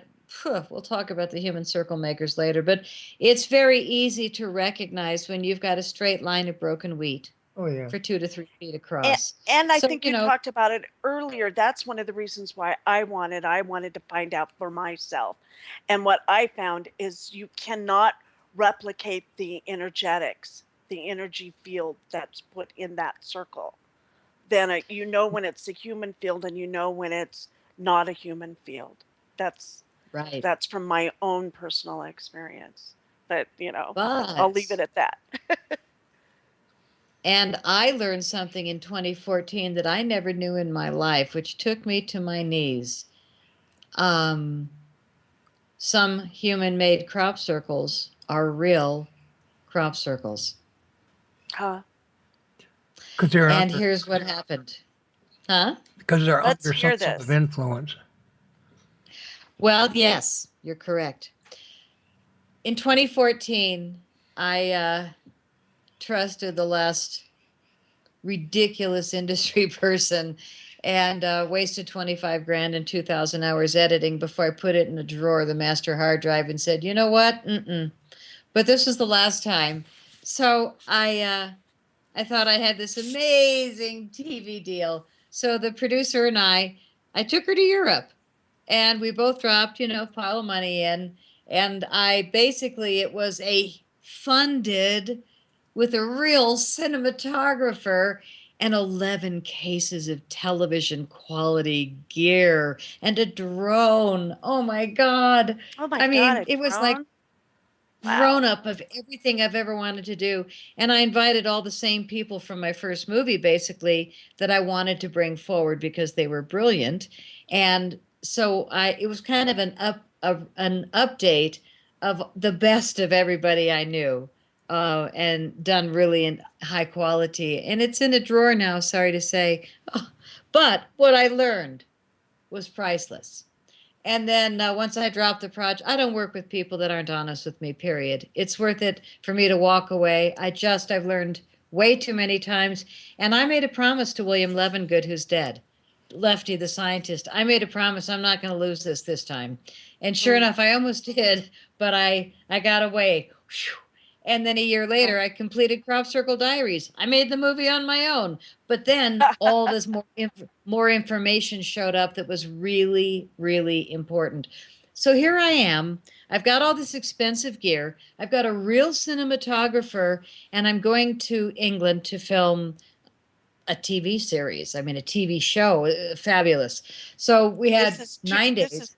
we'll talk about the human circle makers later. But it's very easy to recognize when you've got a straight line of broken wheat. Oh, yeah. For 2 to 3 feet across. And I think you talked about it earlier. That's one of the reasons why I wanted to find out for myself. And what I found is you cannot replicate the energetics, the energy field that's put in that circle. Then you know when it's a human field and you know when it's not a human field. That's right. That's from my own personal experience. But, I'll leave it at that. And I learned something in 2014 that I never knew in my life, which took me to my knees. Some human-made crop circles are real crop circles. Huh. Because they're And under, here's what happened. Huh? because they're Let's under hear some sort of this. influence. Well, yes, you're correct. In 2014, I trusted the last ridiculous industry person and wasted 25 grand and 2,000 hours editing before I put it in a drawer of the master hard drive and said, you know what? But this was the last time. So I thought I had this amazing TV deal. So the producer and I took her to Europe, and we both dropped, a pile of money in. And it was a funded with a real cinematographer and 11 cases of television quality gear and a drone. Oh my God. Oh my I God, mean, a it was like drone? grown Wow. up of everything I've ever wanted to do. And I invited all the same people from my first movie, basically, that I wanted to bring forward because they were brilliant. And so it was kind of an update of the best of everybody I knew, and done really in high quality. And it's in a drawer now, sorry to say. But what I learned was priceless. And then once I drop the project, I don't work with people that aren't honest with me, period. It's worth it for me to walk away. I've learned way too many times. And I made a promise to William Levengood, who's dead, Lefty the scientist. I made a promise I'm not going to lose this time. And sure enough, I almost did, but I got away. Whew. And then a year later, I completed Crop Circle Diaries. I made the movie on my own. But then all this more information showed up that was really, really important. So here I am. I've got all this expensive gear. I've got a real cinematographer, and I'm going to England to film a TV series. I mean, a TV show. Fabulous. So we had 9 days.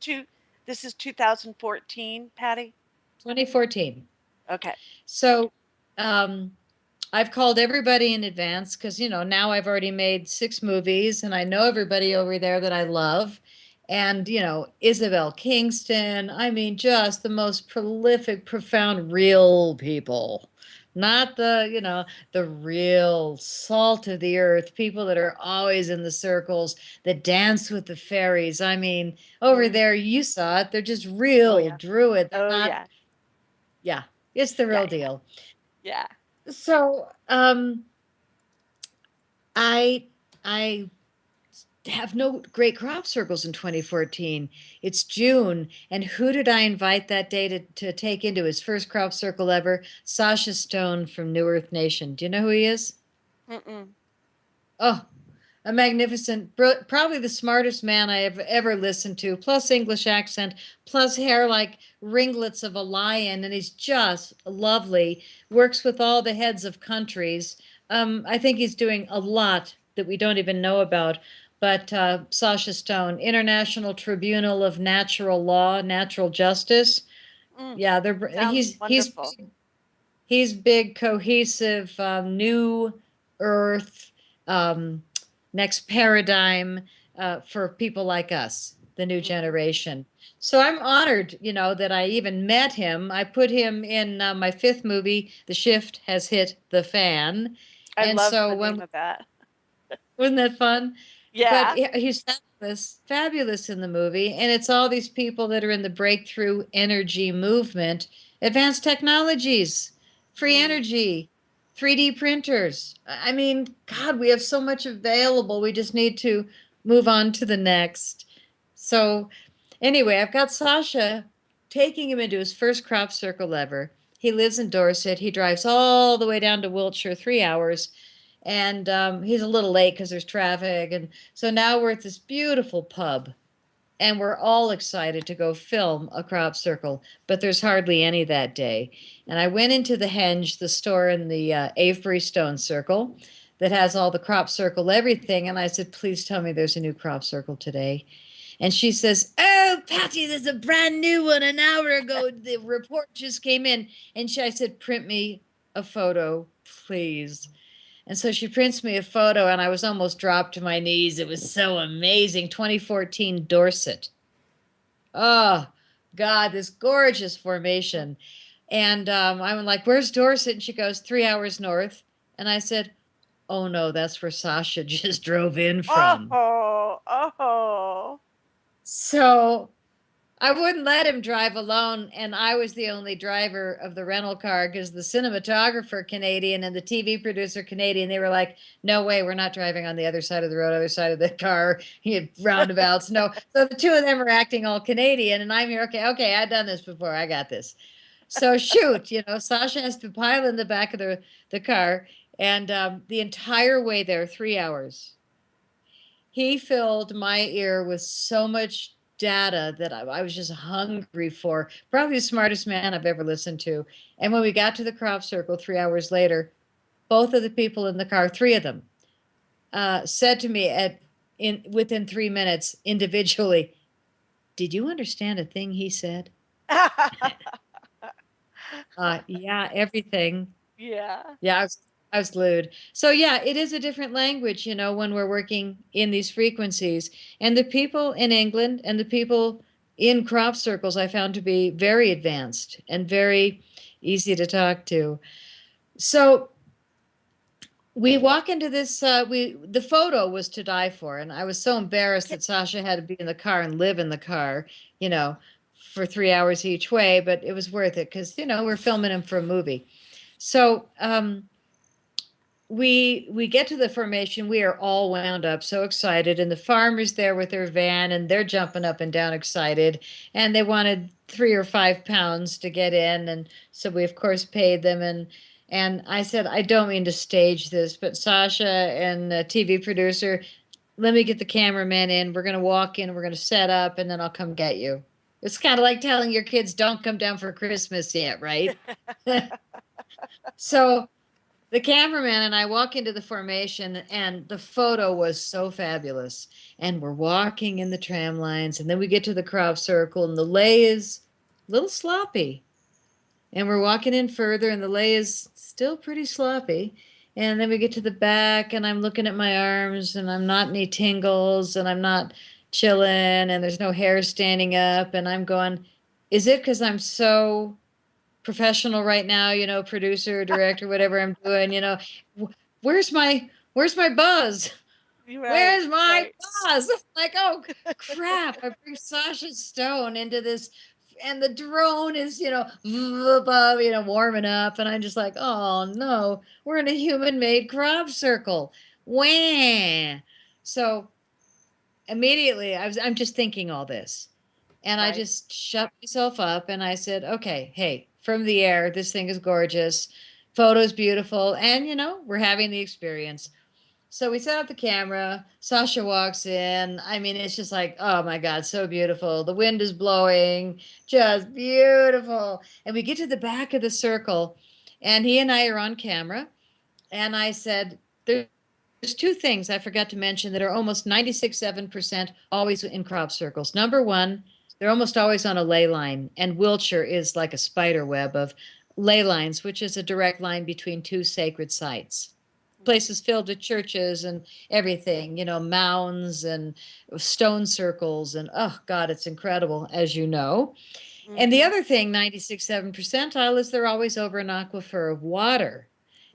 This is 2014, Patty. 2014. Okay. So I've called everybody in advance because, now I've already made 6 movies and I know everybody over there that I love. And, Isabel Kingston, I mean, just the most prolific, profound, real people. Not the real salt of the earth, people that are always in the circles, that dance with the fairies. I mean, over there, you saw it. They're just Oh real yeah. druid. They're Oh not, yeah. yeah, it's the Yeah. real deal. Yeah. So, I I have no great crop circles in 2014. It's June, and who did I invite that day to take into his first crop circle ever? Sasha Stone from New Earth Nation. Do you know who he is? Mm-mm. Oh, a magnificent, probably the smartest man I have ever listened to, plus English accent, plus hair like ringlets of a lion, and he's just lovely. Works with all the heads of countries. I think he's doing a lot that we don't even know about. But Sasha Stone, International Tribunal of Natural Law, Natural Justice. Mm. Yeah, Sounds wonderful. he's big, cohesive, new Earth. Um, Next paradigm for people like us, the new generation. So I'm honored, that I even met him. I put him in my 5th movie, The Shift Has Hit the Fan. I And love so the name of that. wasn't that fun? But Yeah. he's fabulous in the movie. And it's all these people that are in the breakthrough energy movement, advanced technologies, free energy, 3D printers. I mean, God, we have so much available. We just need to move on to the next. So, anyway, I've got Sasha taking him into his first crop circle ever. He lives in Dorset. He drives all the way down to Wiltshire, 3 hours. And he's a little late because there's traffic. And so now we're at this beautiful pub and we're all excited to go film a crop circle, but there's hardly any that day. And I went into the Henge, the store in the Avebury Stone Circle that has all the crop circle everything. And I said, please tell me there's a new crop circle today. And she says, oh, Patty, there's a brand new one an hour ago. The report just came in. And I said, print me a photo, please. And so she prints me a photo, and I was almost dropped to my knees. It was so amazing. 2014 Dorset. Oh, God, this gorgeous formation. And I'm like, where's Dorset? And she goes, 3 hours north. And I said, oh, no, that's where Sasha just drove in from. Oh. So I wouldn't let him drive alone, and I was the only driver of the rental car because the cinematographer Canadian and the TV producer Canadian, they were like, no way, we're not driving on the other side of the road, other side of the car, roundabouts, no. So the two of them are acting all Canadian, and I'm here, okay, I've done this before, I got this. So shoot, Sasha has to pile in the back of the car, and the entire way there, 3 hours, he filled my ear with so much data that I was just hungry for. Probably the smartest man I've ever listened to. And when we got to the crop circle 3 hours later, both of the people in the car, three of them, said to me within 3 minutes individually, did you understand a thing he said? Yeah, everything. Yeah. Yeah, I was glued. So yeah, it is a different language, when we're working in these frequencies. And the people in England and the people in crop circles I found to be very advanced and very easy to talk to. So we walk into this, the photo was to die for. And I was so embarrassed that Sasha had to be in the car and live in the car, for 3 hours each way, but it was worth it because, we're filming him for a movie. So, we get to the formation. We are all wound up, so excited, and the farmer's there with their van, and they're jumping up and down excited, and they wanted 3 or 5 pounds to get in, and so we of course paid them, and I said, I don't mean to stage this, but Sasha and the TV producer, let me get the cameraman in. We're going to walk in, we're going to set up, and then I'll come get you. It's kind of like telling your kids, don't come down for Christmas yet, right? So the cameraman and I walk into the formation, and the photo was so fabulous. And we're walking in the tram lines, and then we get to the crop circle, and the lay is a little sloppy. And we're walking in further, and the lay is still pretty sloppy. And then we get to the back, and I'm looking at my arms, and I'm not any tingles, and I'm not chilling, and there's no hair standing up. And I'm going, is it because I'm so professional right now, producer, director, whatever I'm doing, where's my buzz? Right, where's my buzz? Like, oh crap, I bring Sasha Stone into this, and the drone is, above, warming up, and I'm just like, oh no, we're in a human-made crop circle. Wah. So immediately I'm just thinking all this. And I just shut myself up, and I said, okay, hey, from the air, this thing is gorgeous. Photo's beautiful. And, we're having the experience. So we set up the camera. Sasha walks in. I mean, it's just like, oh my God, so beautiful. The wind is blowing, just beautiful. And we get to the back of the circle, and he and I are on camera. And I said, there's 2 things I forgot to mention that are almost 96.7% always in crop circles. Number one, they're almost always on a ley line, and Wiltshire is like a spider web of ley lines, which is a direct line between 2 sacred sites. Places filled with churches and everything, mounds and stone circles, and oh God, it's incredible, as you know. Mm-hmm. And the other thing, 96.7 percentile, is they're always over an aquifer of water.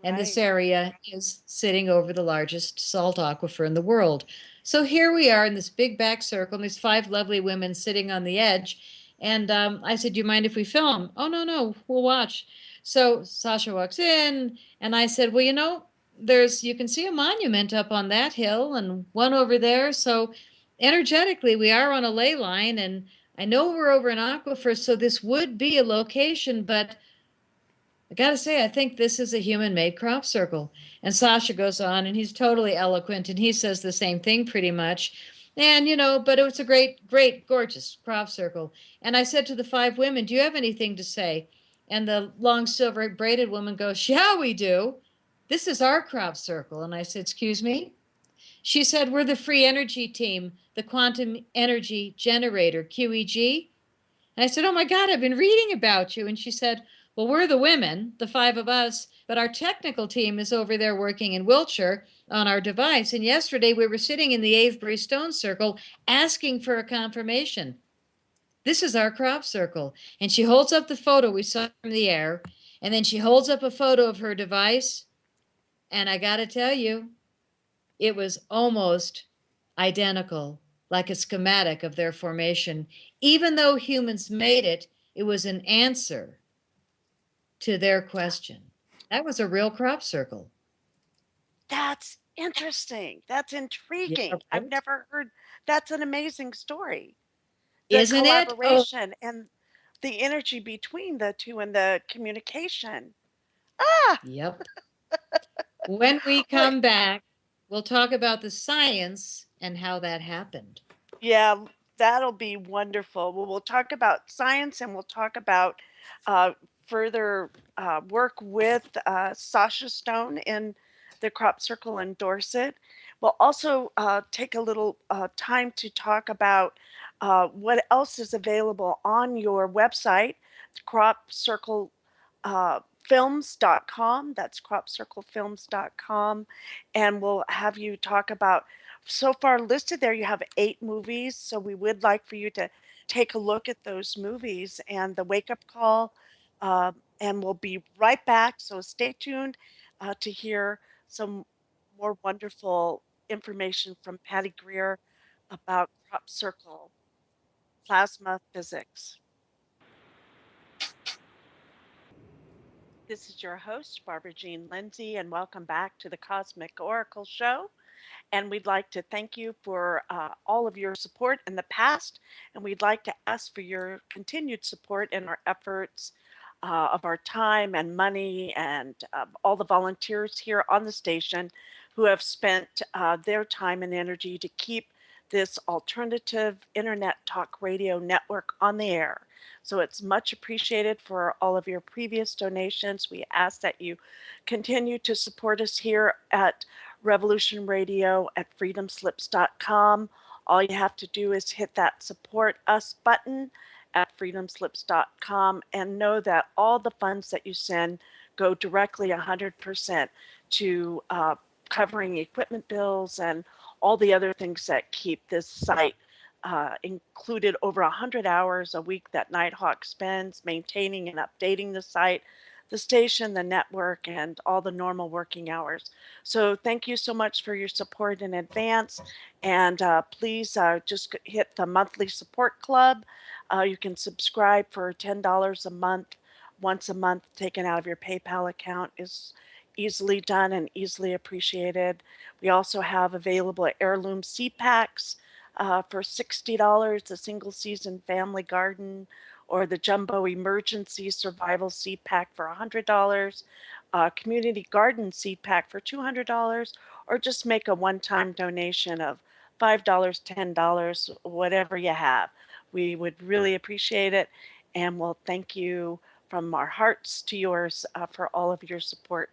And this area is sitting over the largest salt aquifer in the world. So here we are in this big back circle, and there's 5 lovely women sitting on the edge. And I said, do you mind if we film? Oh, no, we'll watch. So Sasha walks in, and I said, well, you can see a monument up on that hill and one over there. So energetically, we are on a ley line, and I know we're over an aquifer, so this would be a location, but I got to say, I think this is a human-made crop circle. And Sasha goes on, and he's totally eloquent, and he says the same thing pretty much. And, but it was a great, great, gorgeous crop circle. And I said to the 5 women, do you have anything to say? And the long silver braided woman goes, yeah, we do. This is our crop circle. And I said, excuse me? She said, we're the free energy team, the quantum energy generator, QEG. And I said, oh my God, I've been reading about you. And she said, Well, we're the women, the 5 of us, but our technical team is over there working in Wiltshire on our device. And yesterday we were sitting in the Avebury Stone Circle asking for a confirmation. This is our crop circle. And she holds up the photo we saw from the air, and then she holds up a photo of her device. And I got to tell you, it was almost identical, like a schematic of their formation. Even though humans made it, it was an answer to their question. That was a real crop circle. That's interesting. That's Yeah, intriguing. I've right? never heard. That's an amazing story. The Isn't it? Oh, collaboration and the energy between the two and the communication. Ah, yep. When we wait. come back, we'll talk about the science and how that happened. Yeah, that'll be wonderful. Well, we'll talk about science and we'll talk about uh, further work with Sasha Stone in the Crop Circle in Dorset. We'll also take a little time to talk about what else is available on your website, Crop Circle films.com. That's cropcirclefilms.com. And we'll have you talk about so far listed there. You have 8 movies. So we would like for you to take a look at those movies and the wake up call. And we'll be right back. So stay tuned to hear some more wonderful information from Patty Greer about crop circle plasma physics. This is your host, Barbara Jean Lindsey, and welcome back to the Cosmic Oracle Show. And we'd like to thank you for all of your support in the past. And we'd like to ask for your continued support in our efforts of our time and money and all the volunteers here on the station who have spent their time and energy to keep this alternative internet talk radio network on the air. So it's much appreciated for all of your previous donations. We ask that you continue to support us here at Revolution Radio at freedomslips.com. All you have to do is hit that support us button at freedomslips.com and know that all the funds that you send go directly 100% to covering equipment bills and all the other things that keep this site included over 100 hours a week that Nighthawk spends maintaining and updating the site, the station, the network, and all the normal working hours. So thank you so much for your support in advance. And please just hit the monthly support club. You can subscribe for $10 a month. Once a month taken out of your PayPal account is easily done and easily appreciated. We also have available heirloom seed packs for $60, a single season family garden, or the jumbo emergency survival seed pack for $100, a community garden seed pack for $200, or just make a one-time donation of $5, $10, whatever you have. We would really appreciate it, and we'll thank you from our hearts to yours for all of your support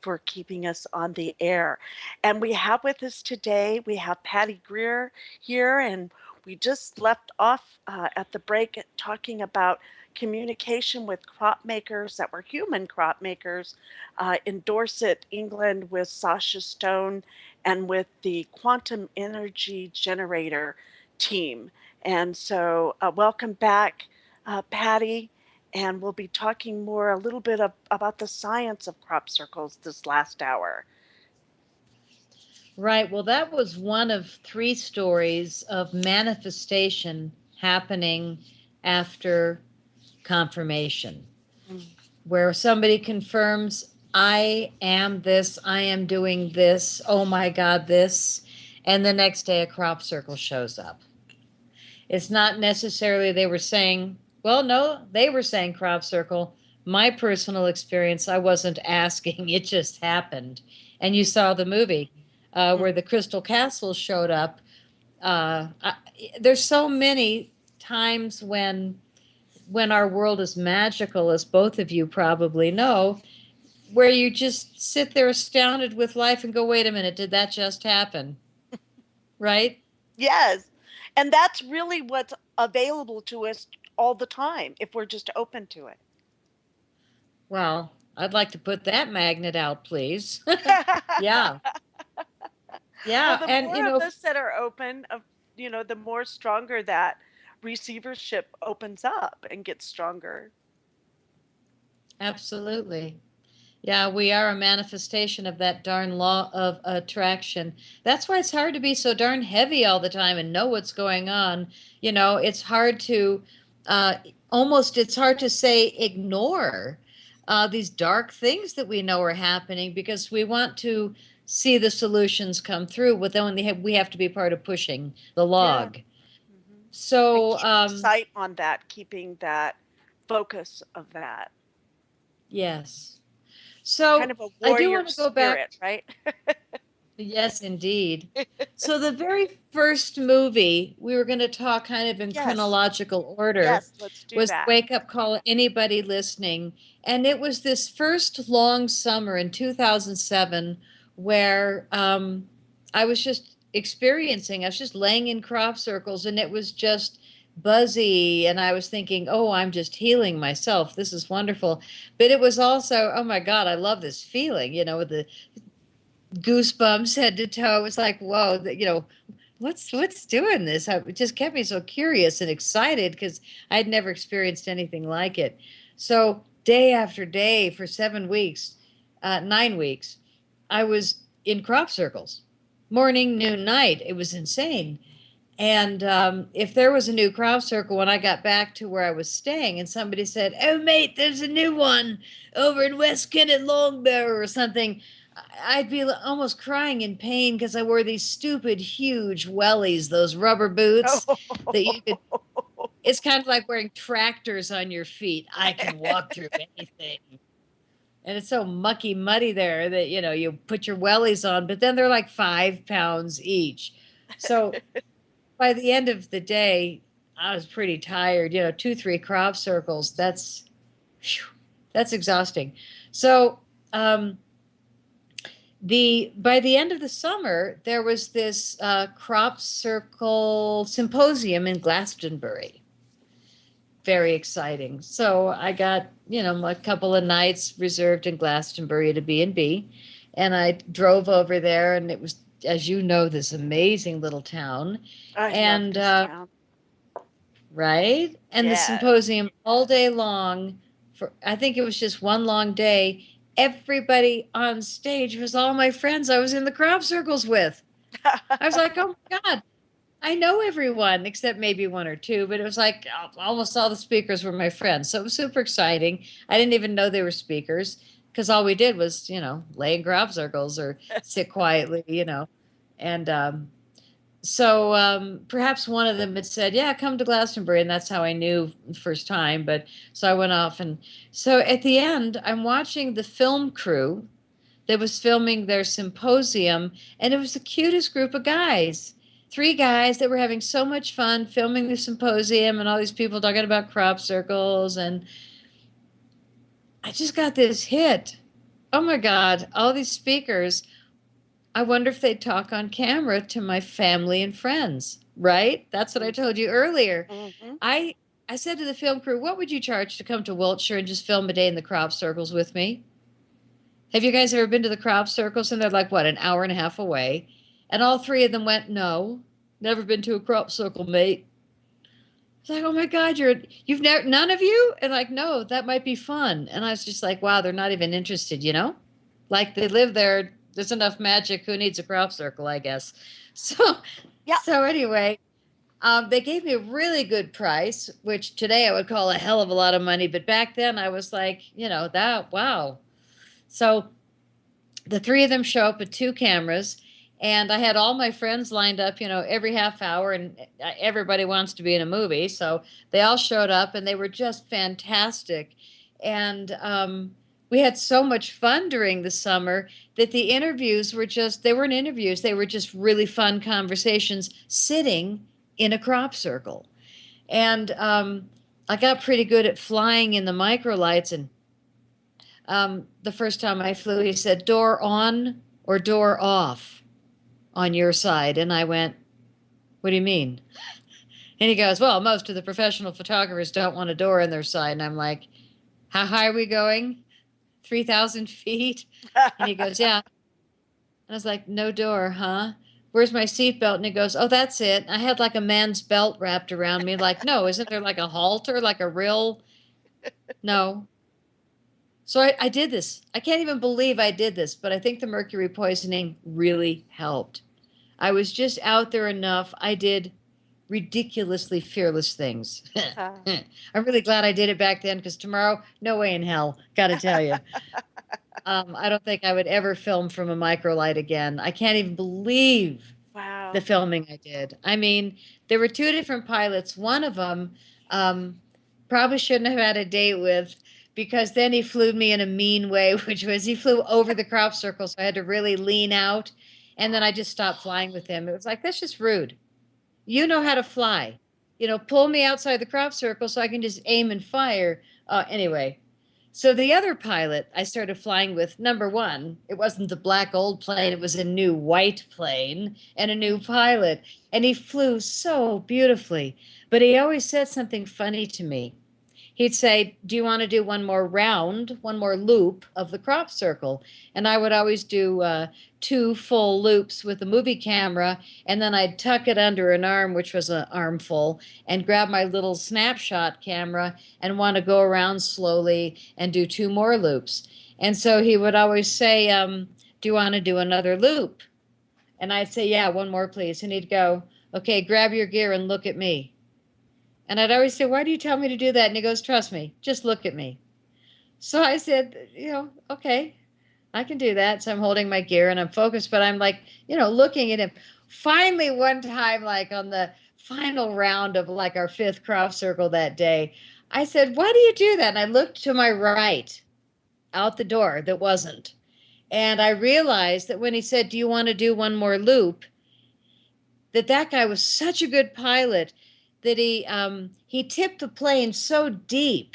for keeping us on the air. And we have with us today, we have Patty Greer here, and we just left off at the break talking about communication with crop makers that were human crop makers in Dorset, England, with Sasha Stone and with the quantum energy generator team. And so welcome back, Patty. And we'll be talking more a little bit about the science of crop circles this last hour. Right. Well, that was one of 3 stories of manifestation happening after confirmation, where somebody confirms, I am this, I am doing this, oh my God, this, and the next day a crop circle shows up. It's not necessarily they were saying, well, no, they were saying crop circle. My personal experience, I wasn't asking, it just happened. And you saw the movie where the Crystal Castle showed up. There's so many times when our world is magical, as both of you probably know, where you just sit there astounded with life and go, wait a minute, did that just happen? Right? Yes. And that's really what's available to us all the time if we're just open to it. Well, I'd like to put that magnet out, please. Yeah. Well, Yeah. the And, more of those that are open, the more stronger that receivership opens up and gets stronger. absolutely. Yeah, we are a manifestation of that darn law of attraction. That's why it's hard to be so darn heavy all the time and know what's going on. It's hard to uh, it's hard to say ignore these dark things that we know are happening because we want to see the solutions come through, but then we have to be part of pushing the Yeah. log. Hmm. And So, keeping sight on that, keeping that focus of that. yes. Kind So of a I do warrior want to go back. spirit, right? Yes, indeed. So the very first movie we were going to talk kind of in Yes. chronological order Yes, let's do was that. Wake Up Call Anybody Listening. And it was this first long summer in 2007 where I was just I was just laying in crop circles and it was just buzzy. And I was thinking, oh, I'm just healing myself. This is wonderful. But it was also, oh my God, I love this feeling, with the goosebumps head to toe. It was like, whoa, what's doing this? It just kept me so curious and excited because I'd never experienced anything like it. So day after day for 7 weeks, 9 weeks, I was in crop circles, morning, noon, night. It was insane. And if there was a new crop circle when I got back to where I was staying, and somebody said, "Oh, mate, there's a new one over in West Kennett Longbarrow or something," I'd be almost crying in pain because I wore these stupid, huge wellies, those rubber boots that you could. It's kind of like wearing tractors on your feet. I can walk through anything. And it's so mucky, muddy there that, you put your wellies on, but then they're like 5 pounds each. So by the end of the day, I was pretty tired. 2, 3 crop circles. That's exhausting. So by the end of the summer, there was this crop circle symposium in Glastonbury. Very exciting. So I got a couple of nights reserved in Glastonbury at a B&B, and I drove over there, and it was, as you know, this amazing little town. I love And this town. right? And the Yeah. symposium all day long, for I think it was just one long day. Everybody on stage was all my friends I was in the crop circles with. I was like, oh my God, I know everyone except maybe one or two, but it was like almost all the speakers were my friends. So it was super exciting. I didn't even know they were speakers because all we did was, lay in crop circles or sit quietly, and so perhaps one of them had said, "Yeah, come to Glastonbury," and that's how I knew the first time. But so I went off, and so at the end, I'm watching the film crew that was filming their symposium, and it was the cutest group of guys. 3 guys that were having so much fun filming the symposium, and all these people talking about crop circles, and I just got this hit. Oh my God! All these speakers. I wonder if they'd talk on camera to my family and friends, right? That's what I told you earlier. Mm-hmm. I said to the film crew, "What would you charge to come to Wiltshire and just film a day in the crop circles with me?" Have you guys ever been to the crop circles? And they're like, what, an hour and a half away? And all 3 of them went, "No, never been to a crop circle, mate." It's like, oh my God, you've never, none of you? And like, no, that might be fun. And I was just like, wow, they're not even interested, Like they live there. There's enough magic. Who needs a crop circle, I guess. So, Yeah. so anyway, they gave me a really good price, which today I would call a hell of a lot of money. But back then I was like, wow. So the 3 of them show up with 2 cameras. And I had all my friends lined up, every half hour, and everybody wants to be in a movie. So they all showed up and they were just fantastic. And we had so much fun during the summer that the interviews they weren't interviews, they were just really fun conversations sitting in a crop circle. And I got pretty good at flying in the microlights. And the first time I flew, he said, "Door on or door off on your side?" And I went, "What do you mean?" And he goes, "Well, most of the professional photographers don't want a door on their side." And I'm like, "How high are we going?" 3,000 feet? And he goes, yeah. And I was like, no door, huh? Where's my seatbelt? And he goes, oh, that's it. I had like a man's belt wrapped around me. Like, no, isn't there like a halter, like a real? No. So I did this. I can't even believe I did this, but I think the mercury poisoning really helped. I was just out there enough. I did ridiculously fearless things. I'm really glad I did it back then, because tomorrow, no way in hell, got to tell you. I don't think I would ever film from a microlight again. I can't even believe Wow. the filming I did. I mean, there were two different pilots. One of them probably shouldn't have had a date with, because then he flew me in a mean way, which was he flew over the crop circle, so I had to really lean out, and then I just stopped flying with him. It was like, that's just rude. You know how to fly. Pull me outside the crop circle so I can just aim and fire. Anyway, so the other pilot I started flying with, number one, it wasn't the black old plane. It was a new white plane and a new pilot. And he flew so beautifully. But he always said something funny to me. He'd say, do you want to do one more round, one more loop of the crop circle? And I would always do 2 full loops with the movie camera, and then I'd tuck it under an arm, which was an armful, and grab my little snapshot camera and want to go around slowly and do 2 more loops. And so he would always say, do you want to do another loop? And I'd say, yeah, one more, please. And he'd go, okay, grab your gear and look at me. And I'd always say, why do you tell me to do that? And he goes, trust me, just look at me. So I said, okay, I can do that. So I'm holding my gear and I'm focused, but I'm like, looking at him. Finally, one time, like on the final round of like our 5th crop circle that day, I said, why do you do that? And I looked to my right out the door that wasn't. And I realized that when he said, do you want to do one more loop, that guy was such a good pilot that he tipped the plane so deep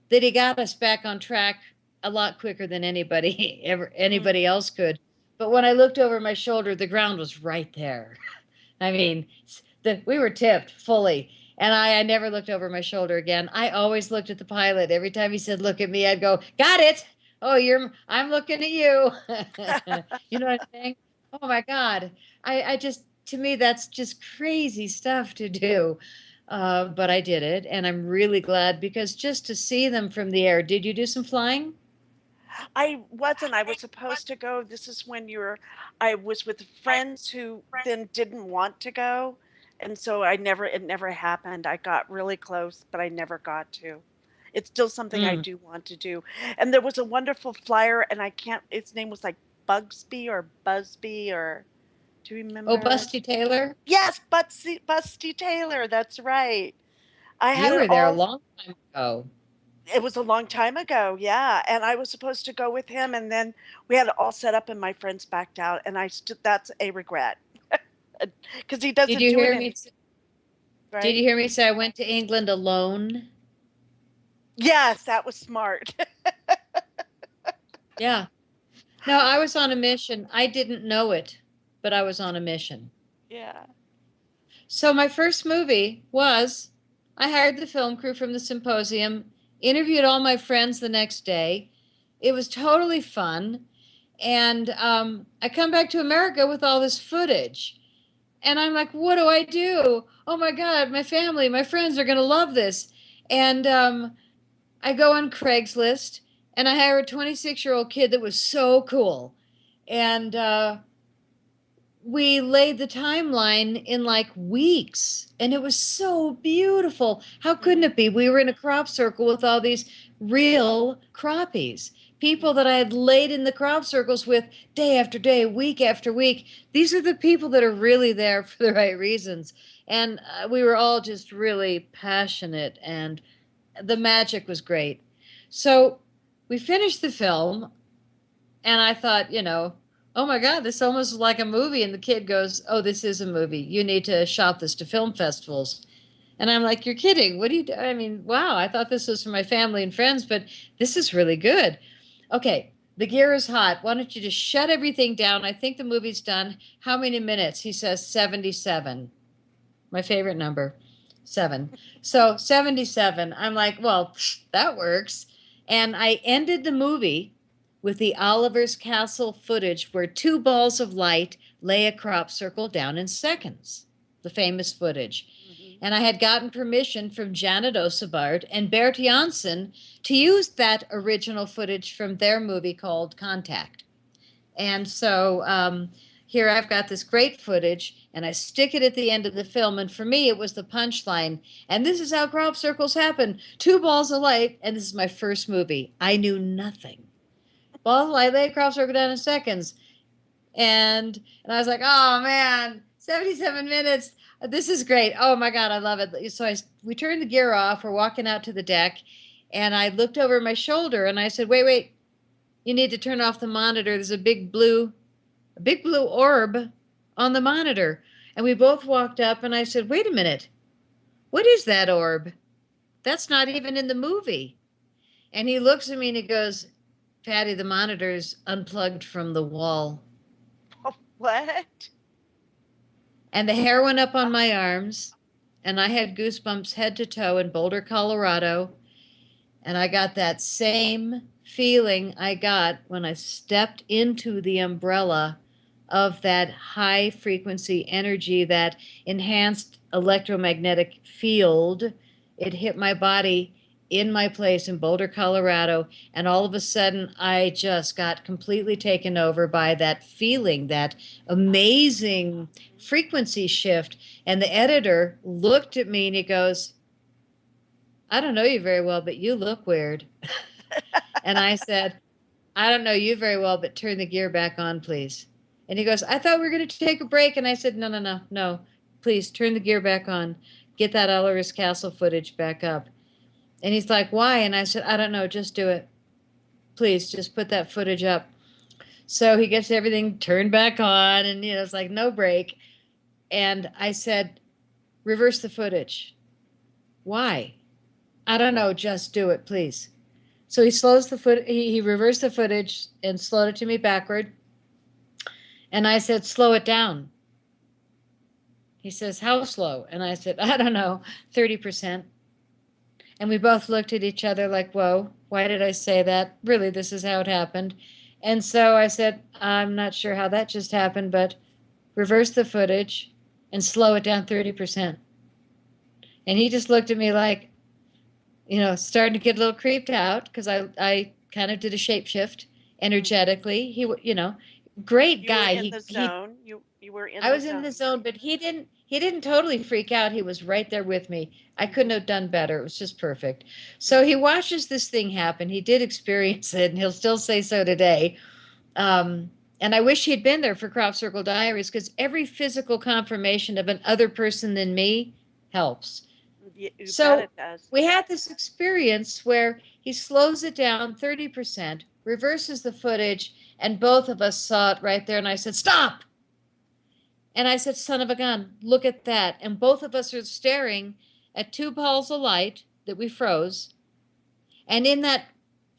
that he got us back on track a lot quicker than anybody else could. But when I looked over my shoulder, the ground was right there. I mean, we were tipped fully, and I never looked over my shoulder again. I always looked at the pilot. Every time he said, look at me, I'd go, got it. Oh, I'm looking at you. You know what I'm saying? Oh my God. To me, that's just crazy stuff to do. But I did it, and I'm really glad, because just to see them from the air. Did you do some flying? I wasn't. I was supposed to go. This is when I was with friends who then didn't want to go. And so it never happened. I got really close, but I never got to. It's still something I Mm. do want to do. And there was a wonderful flyer, and its name was like Bugsby or Busby, or do you Oh, remember? Busty Taylor? Yes, Busty Taylor. That's right. I had You it were there a all. long time ago. It was a long time ago, yeah. And I was supposed to go with him, and then we had it all set up, and my friends backed out, and that's a regret because he Did doesn't you do it hear any me? Did you right. hear me say I went to England alone? Yes, that was smart. Yeah. No, I was on a mission. I didn't know it, but I was on a mission. Yeah. So my first movie was, I hired the film crew from the symposium, interviewed all my friends the next day. It was totally fun. And I come back to America with all this footage. And I'm like, what do I do? Oh my God, my family, my friends are going to love this. And I go on Craigslist and I hire a 26-year-old kid that was so cool. And we laid the timeline in like weeks, and it was so beautiful. How couldn't it be? We were in a crop circle with all these real crappies, people that I had laid in the crop circles with day after day, week after week. These are the people that are really there for the right reasons. And we were all just really passionate, and the magic was great. So we finished the film, and I thought, oh my God, this almost is like a movie. And the kid goes, oh, this is a movie. You need to shop this to film festivals. And I'm like, you're kidding. What do you do? I mean, wow, I thought this was for my family and friends, but this is really good. Okay, the gear is hot. Why don't you just shut everything down? I think the movie's done. How many minutes? He says 77. My favorite number, 7. So 77. I'm like, well, that works. And I ended the movie with the Oliver's Castle footage where two balls of light lay a crop circle down in seconds, the famous footage. And I had gotten permission from Janet Osebard and Bert Janssen to use that original footage from their movie called Contact. And so here I've got this great footage, and I stick it at the end of the film. And for me, it was the punchline. And this is how crop circles happen. Two balls of light, and this is my first movie. I knew nothing. Balls of light lay a crop circle down in seconds. And I was like, oh, man, 77 minutes. This is great. Oh, my God, I love it. So we turned the gear off. We're walking out to the deck, and I looked over my shoulder, and I said, wait. You need to turn off the monitor. There's a big blue orb on the monitor. And we both walked up, and I said, wait a minute. What is that orb? That's not even in the movie. And he looks at me and he goes, Patty, the monitor's unplugged from the wall. Oh, what? And the hair went up on my arms, and I had goosebumps head to toe in Boulder, Colorado. And I got that same feeling I got when I stepped into the umbrella of that high frequency energy, that enhanced electromagnetic field. It hit my body in my place in Boulder, Colorado, and all of a sudden I just got completely taken over by that feeling, that amazing frequency shift. And the editor looked at me and he goes, I don't know you very well, but you look weird. And I said, I don't know you very well, but turn the gear back on, please. And he goes, I thought we were going to take a break. And I said, no, please turn the gear back on. Get that Oliver's Castle footage back up. And he's like, why? And I said, I don't know, just do it. Please, just put that footage up. So he gets everything turned back on, and it's like no break. And I said, reverse the footage. Why? I don't know, just do it, please. So he reversed the footage and slowed it to me backward. And I said, slow it down. He says, how slow? And I said, I don't know, 30%. And we both looked at each other like, whoa, why did I say that? Really, this is how it happened. And so I said, I'm not sure how that just happened, but reverse the footage and slow it down 30%. And he just looked at me like, starting to get a little creeped out, because I kind of did a shapeshift energetically. He, great guy. You were in the zone. You were in the zone. I was in the zone, but he didn't totally freak out. He was right there with me. I couldn't have done better. It was just perfect. So he watches this thing happen. He did experience it, and he'll still say so today. And I wish he'd been there for Crop Circle Diaries, because every physical confirmation of an other person than me helps. So we had this experience where he slows it down 30%, reverses the footage, and both of us saw it right there. And I said, stop. And I said, son of a gun, look at that. And both of us are staring at two balls of light that we froze. And in that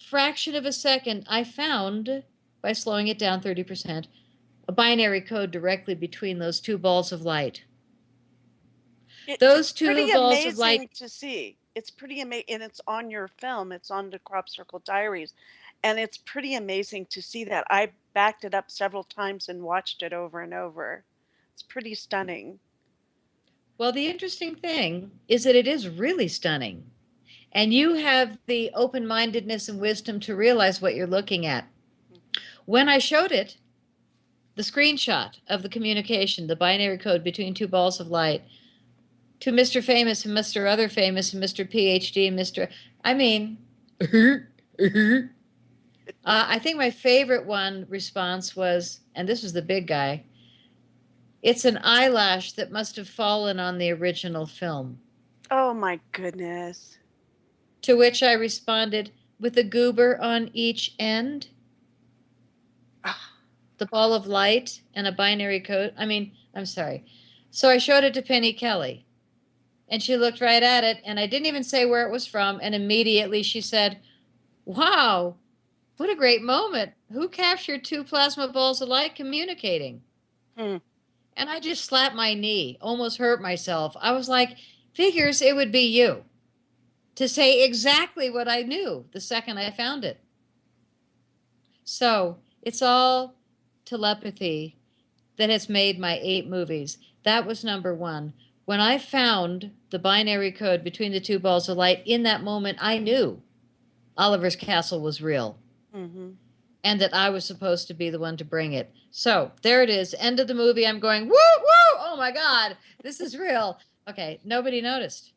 fraction of a second, I found, by slowing it down 30%, a binary code directly between those two balls of light. Those two balls of light. To see. It's pretty amazing, and it's on your film. It's on the Crop Circle Diaries, and it's pretty amazing to see that. I backed it up several times and watched it over and over. It's pretty stunning. Well, the interesting thing is that it is really stunning, and you have the open-mindedness and wisdom to realize what you're looking at. When I showed it, the screenshot of the communication, the binary code between two balls of light, to Mr. Famous and Mr. Other Famous and Mr. PhD and Mr. I think my favorite one response was, and this was the big guy, it's an eyelash that must have fallen on the original film. Oh, my goodness. To which I responded, with a goober on each end? The ball of light and a binary code. I'm sorry. So I showed it to Penny Kelly. And she looked right at it, and I didn't even say where it was from. And immediately she said, wow, what a great moment. Who captured two plasma balls of light communicating? And I just slapped my knee, almost hurt myself. I was like, figures it would be you to say exactly what I knew the second I found it. So it's all telepathy that has made my 8 movies. That was number one. When I found the binary code between the two balls of light, in that moment, I knew Oliver's Castle was real. Mm-hmm. And that I was supposed to be the one to bring it. So there it is. End of the movie. I'm going, woo, woo. Oh my God, this is real. Okay. Nobody noticed.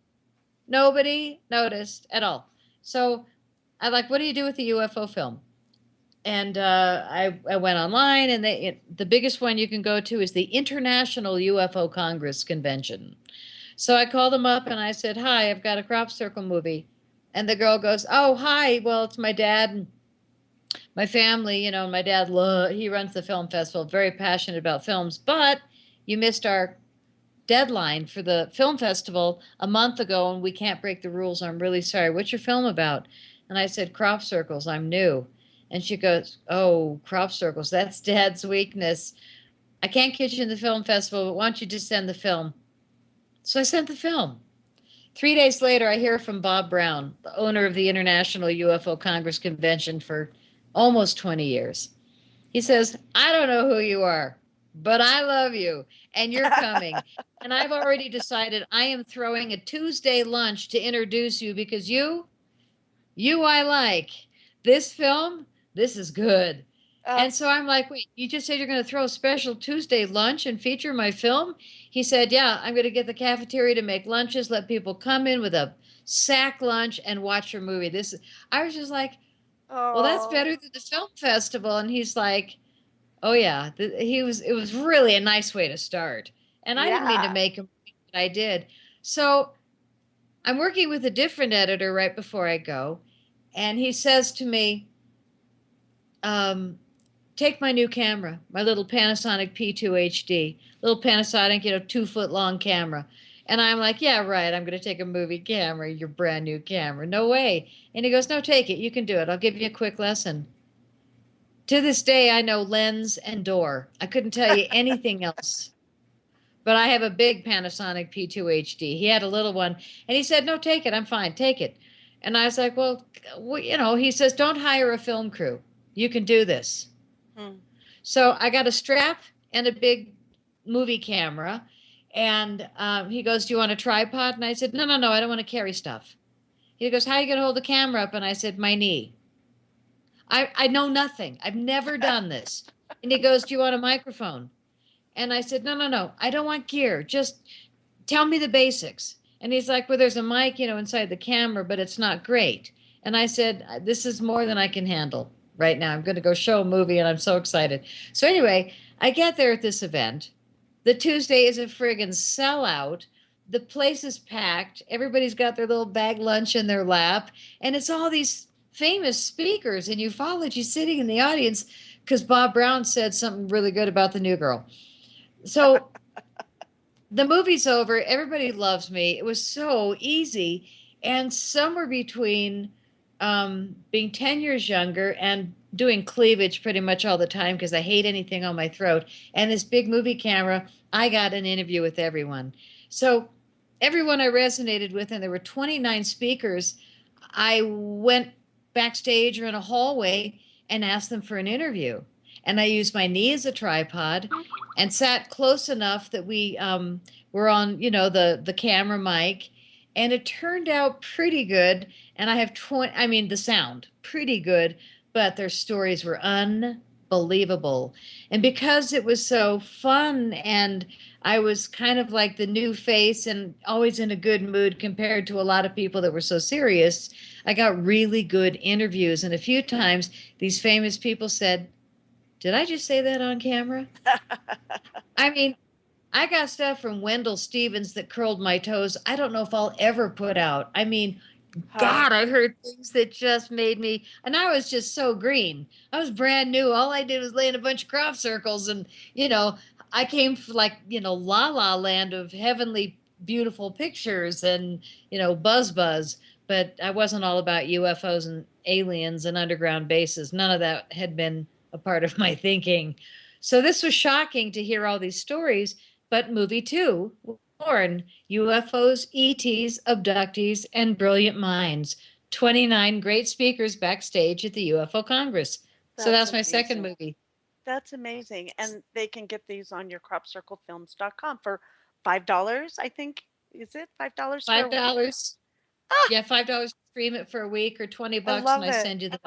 Nobody noticed at all. So I like, what do you do with the UFO film? And I went online, and the biggest one you can go to is the International UFO Congress Convention. So I called them up and I said, hi, I've got a crop circle movie. And the girl goes, oh, hi. Well, it's my dad and my family. You know, my dad, he runs the film festival, very passionate about films. But you missed our deadline for the film festival a month ago, and we can't break the rules. I'm really sorry. What's your film about? And I said, crop circles. I'm new. And she goes, oh, crop circles. That's Dad's weakness. I can't get you in the film festival, but why don't you just send the film? So I sent the film. 3 days later, I hear from Bob Brown, the owner of the International UFO Congress Convention for almost 20 years. He says, I don't know who you are, but I love you, and you're coming. And I've already decided I am throwing a Tuesday lunch to introduce you, because you I like. This film, this is good. And so I'm like, wait, you just said you're going to throw a special Tuesday lunch and feature my film? He said, yeah, I'm going to get the cafeteria to make lunches, let people come in with a sack lunch and watch your movie. I was just like, well, that's better than the film festival. And he's like, oh yeah, it was really a nice way to start. And I didn't mean to make a movie, but I did. So I'm working with a different editor right before I go. And he says to me, take my new camera, my little Panasonic P2 HD, little Panasonic, 2-foot long camera. And I'm like, yeah, right. I'm going to take a movie camera, your brand new camera. No way. And he goes, no, take it. You can do it. I'll give you a quick lesson. To this day, I know lens and door. I couldn't tell you anything else. But I have a big Panasonic P2 HD. He had a little one. And he said, no, take it. I'm fine. Take it. And I was like, well, he says, don't hire a film crew. You can do this. So I got a strap and a big movie camera. And he goes, do you want a tripod? And I said, no, I don't want to carry stuff. He goes, how are you going to hold the camera up? And I said, my knee. I know nothing. I've never done this. And he goes, do you want a microphone? And I said, no, I don't want gear. Just tell me the basics. And he's like, well, there's a mic, inside the camera, but it's not great. And I said, this is more than I can handle right now. I'm going to go show a movie, and I'm so excited. So anyway, I get there at this event. The Tuesday is a friggin' sellout. The place is packed. Everybody's got their little bag lunch in their lap. And it's all these famous speakers and ufology sitting in the audience because Bob Brown said something really good about the new girl. So the movie's over. Everybody loves me. It was so easy. And somewhere between being 10 years younger and doing cleavage pretty much all the time because I hate anything on my throat, and this big movie camera, I got an interview with everyone. So everyone I resonated with, and there were 29 speakers, I went backstage or in a hallway and asked them for an interview. And I used my knee as a tripod and sat close enough that we were on, the camera mic. And it turned out pretty good. And I have the sound, pretty good, but their stories were unbelievable. And because it was so fun and I was kind of like the new face and always in a good mood compared to a lot of people that were so serious, I got really good interviews. And a few times these famous people said, did I just say that on camera? I got stuff from Wendell Stevens that curled my toes. I don't know if I'll ever put out. God, I heard things that just made me, and I was just so green. I was brand new. All I did was lay in a bunch of crop circles. And, I came from La La Land of heavenly, beautiful pictures and, buzz. But I wasn't all about UFOs and aliens and underground bases. None of that had been a part of my thinking. So this was shocking to hear all these stories. But movie 2, born, UFOs, ETs, abductees, and brilliant minds. 29 great speakers backstage at the UFO Congress. So That's that's my second amazing. movie. That's amazing. And they can get these on your cropcirclefilms.com for $5, I think. Is it $5 for a week? $5. Ah, Yeah, $5 to stream it for a week or I $20 and love I it. send you the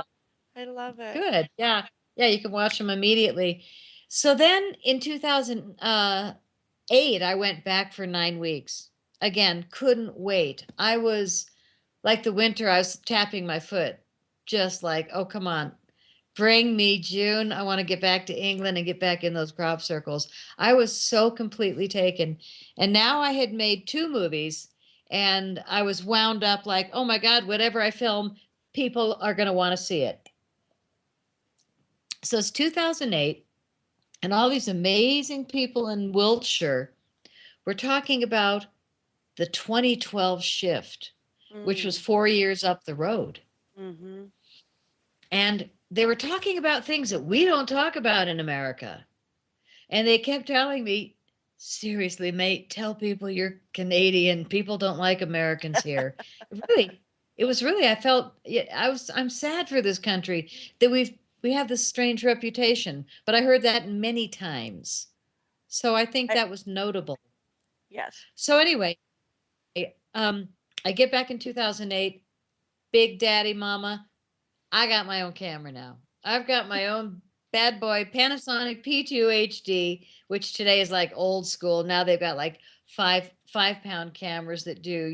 I love it. good. Yeah. Yeah, you can watch them immediately. So then in 2008, I went back for 9 weeks. Again, couldn't wait. I was like the winter, I was tapping my foot, just like, oh, come on, bring me June. I want to get back to England and get back in those crop circles. I was so completely taken. And now I had made 2 movies and I was wound up like, oh my God, whatever I film, people are going to want to see it. So it's 2008, and all these amazing people in Wiltshire were talking about the 2012 shift, which was 4 years up the road. Mm-hmm. And they were talking about things that we don't talk about in America. And they kept telling me, seriously, mate, tell people you're Canadian. People don't like Americans here. Really, it was really, I felt, I'm sad for this country that we have this strange reputation, but I heard that many times. So I think that was notable. Yes. So anyway, um, I get back in 2008, Big Daddy Mama, I got my own camera now. I've got my own bad boy Panasonic P2 HD, which today is like old school. Now they've got like five-pound cameras that do,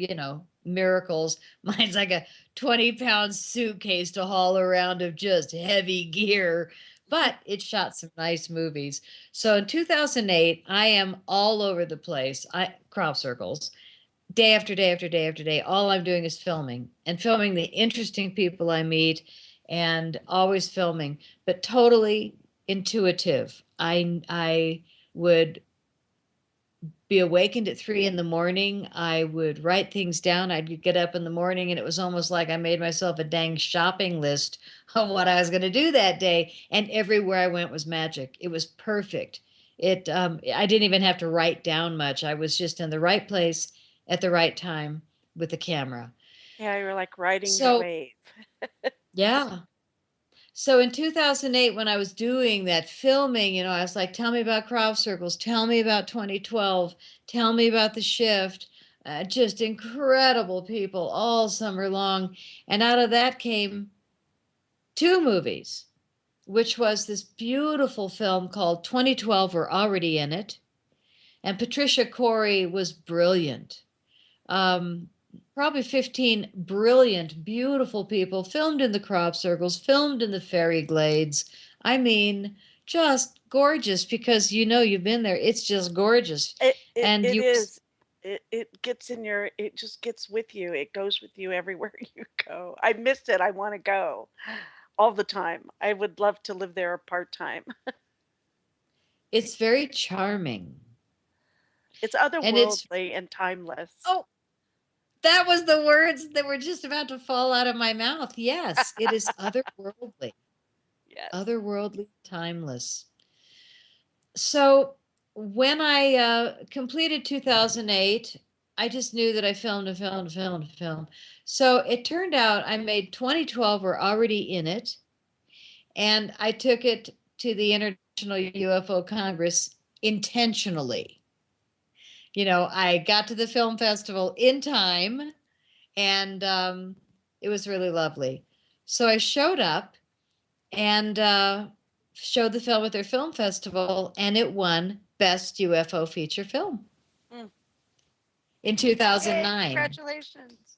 miracles. Mine's like a 20-pound suitcase to haul around of just heavy gear, but it shot some nice movies. So in 2008, I am all over the place. Crop circles. Day after day after day after day, all I'm doing is filming and filming the interesting people I meet and always filming, but totally intuitive. I would be awakened at 3 in the morning. I would write things down. I'd get up in the morning and it was almost like I made myself a dang shopping list of what I was going to do that day. And everywhere I went was magic. It was perfect. I didn't even have to write down much. I was just in the right place at the right time with the camera. Yeah, you were like riding the So, wave. yeah. So in 2008, when I was doing that filming, I was like, tell me about crop circles, tell me about 2012, tell me about the shift. Just incredible people all summer long. And out of that came 2 movies, which was this beautiful film called 2012, We're Already in It. And Patricia Corey was brilliant. Probably 15 brilliant, beautiful people filmed in the crop circles, filmed in the fairy glades. I mean, just gorgeous because you've been there. It's just gorgeous. And It is. It gets in your, it just gets with you. It goes with you everywhere you go. I missed it. I want to go all the time. I would love to live there part-time. it's very charming. It's And it's, otherworldly and timeless. oh, that was the words that were just about to fall out of my mouth. Yes, it is otherworldly. Yes. Otherworldly, timeless. So when I completed 2008, I just knew that I filmed and filmed and filmed and filmed. So it turned out I made 2012, We're Already in It. And I took it to the International UFO Congress intentionally. I got to the film festival in time and it was really lovely. So I showed up and showed the film at their film festival, and it won Best UFO Feature Film in 2009. Yay, congratulations.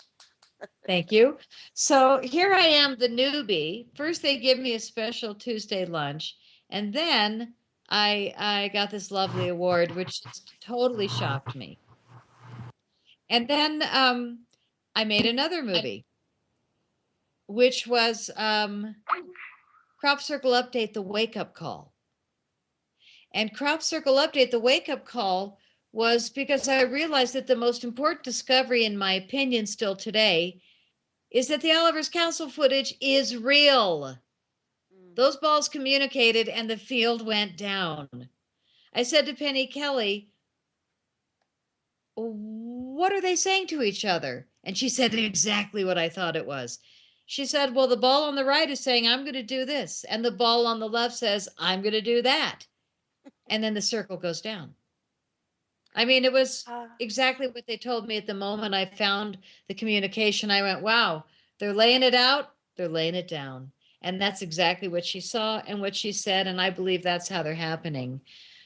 Thank you. So here I am, the newbie. First, they give me a special Tuesday lunch, and then I got this lovely award, which totally shocked me. And then I made another movie, which was Crop Circle Update, The Wake Up Call. And Crop Circle Update, The Wake Up Call, was because I realized that the most important discovery, in my opinion, still today, is that the Oliver's Council footage is real. Those balls communicated and the field went down. I said to Penny Kelly, what are they saying to each other? And she said exactly what I thought it was. She said, well, the ball on the right is saying, I'm going to do this. And the ball on the left says, I'm going to do that. And then the circle goes down. I mean, it was exactly what they told me at the moment I found the communication. I went, wow, they're laying it out, they're laying it down. And that's exactly what she saw and what she said. And I believe that's how they're happening.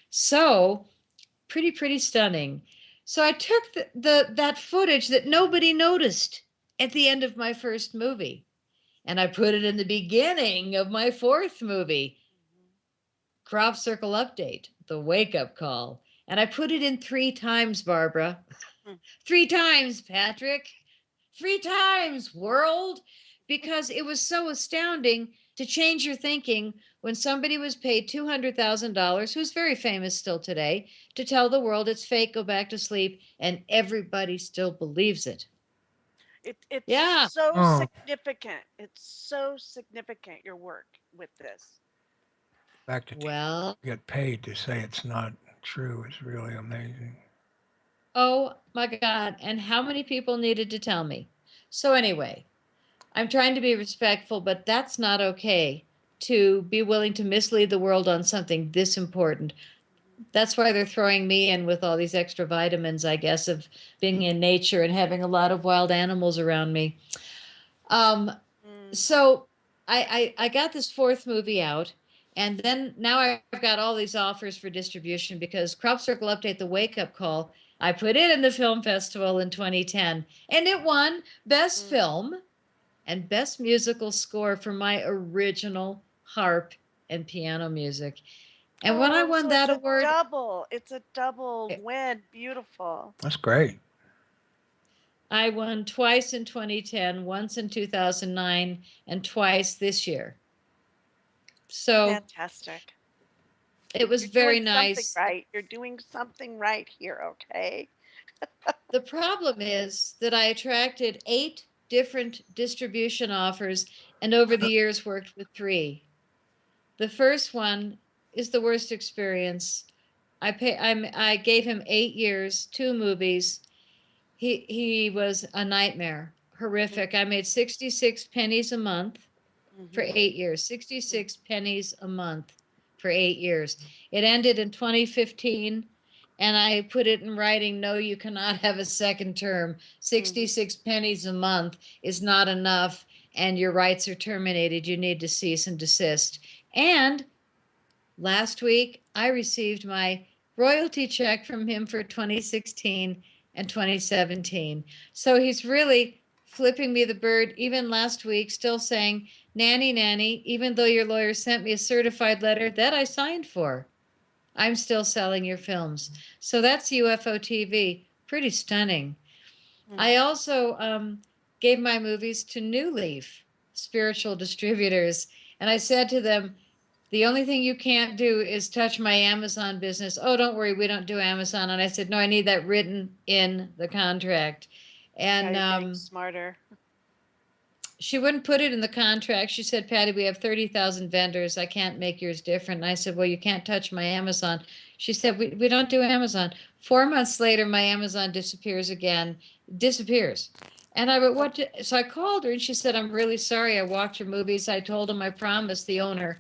So pretty stunning. So I took that footage that nobody noticed at the end of my first movie, and I put it in the beginning of my fourth movie, Crop Circle Update, The Wake Up Call. And I put it in 3 times, Barbara. 3 times, Patrick. 3 times, world. Because it was so astounding to change your thinking when somebody was paid $200,000, who's very famous still today, to tell the world it's fake, go back to sleep, and everybody still believes it. It's so significant. It's so significant, your work with this. Back to get paid to say it's not true is really amazing. Oh my God. And how many people needed to tell me? So anyway, I'm trying to be respectful, but that's not okay to be willing to mislead the world on something this important. That's why they're throwing me in with all these extra vitamins, I guess, of being in nature and having a lot of wild animals around me. So I got this fourth movie out, and then now I've got all these offers for distribution because Crop Circle Update, The Wake Up Call, I put it in the film festival in 2010, and it won Best Film and Best Musical Score for my original harp and piano music. And when I won that award, it's a double win. Beautiful. That's great. I won twice in 2010, once in 2009, and twice this year. So fantastic. It was very nice. Right. You're doing something right here, okay? The problem is that I attracted 8 different distribution offers and over the years worked with 3. The first one is the worst experience. I gave him 8 years, 2 movies. He was a nightmare, horrific. I made 66 pennies a month for 8 years, 66 pennies a month for 8 years. It ended in 2015, and I put it in writing, no, you cannot have a second term. 66 pennies a month is not enough, and your rights are terminated. You need to cease and desist. And last week, I received my royalty check from him for 2016 and 2017. So he's really flipping me the bird, even last week, still saying, nanny, even though your lawyer sent me a certified letter that I signed for, I'm still selling your films. So that's UFO TV. Pretty stunning. I also gave my movies to New Leaf, spiritual distributors. And I said to them, the only thing you can't do is touch my Amazon business. Oh, don't worry, we don't do Amazon. And I said, no, I need that written in the contract. And smarter. She wouldn't put it in the contract. She said, Patty, we have 30,000 vendors. I can't make yours different. And I said, well, you can't touch my Amazon. She said, we don't do Amazon. 4 months later, my Amazon disappears again. Disappears. And I went, so I called her and she said, I'm really sorry. I walked your movies. I told him I promised the owner.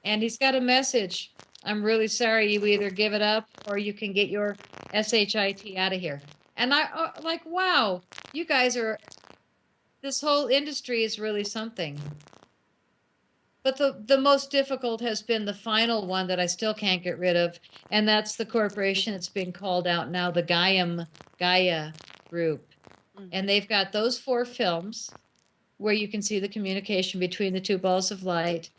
And he's got a message. I'm really sorry. You either give it up or you can get your SHIT out of here. And I like, wow, you guys are, this whole industry is really something. But the most difficult has been the final one that I still can't get rid of. And that's the corporation that's being called out now, the Gaia Group. And they've got those 4 films where you can see the communication between the 2 balls of light.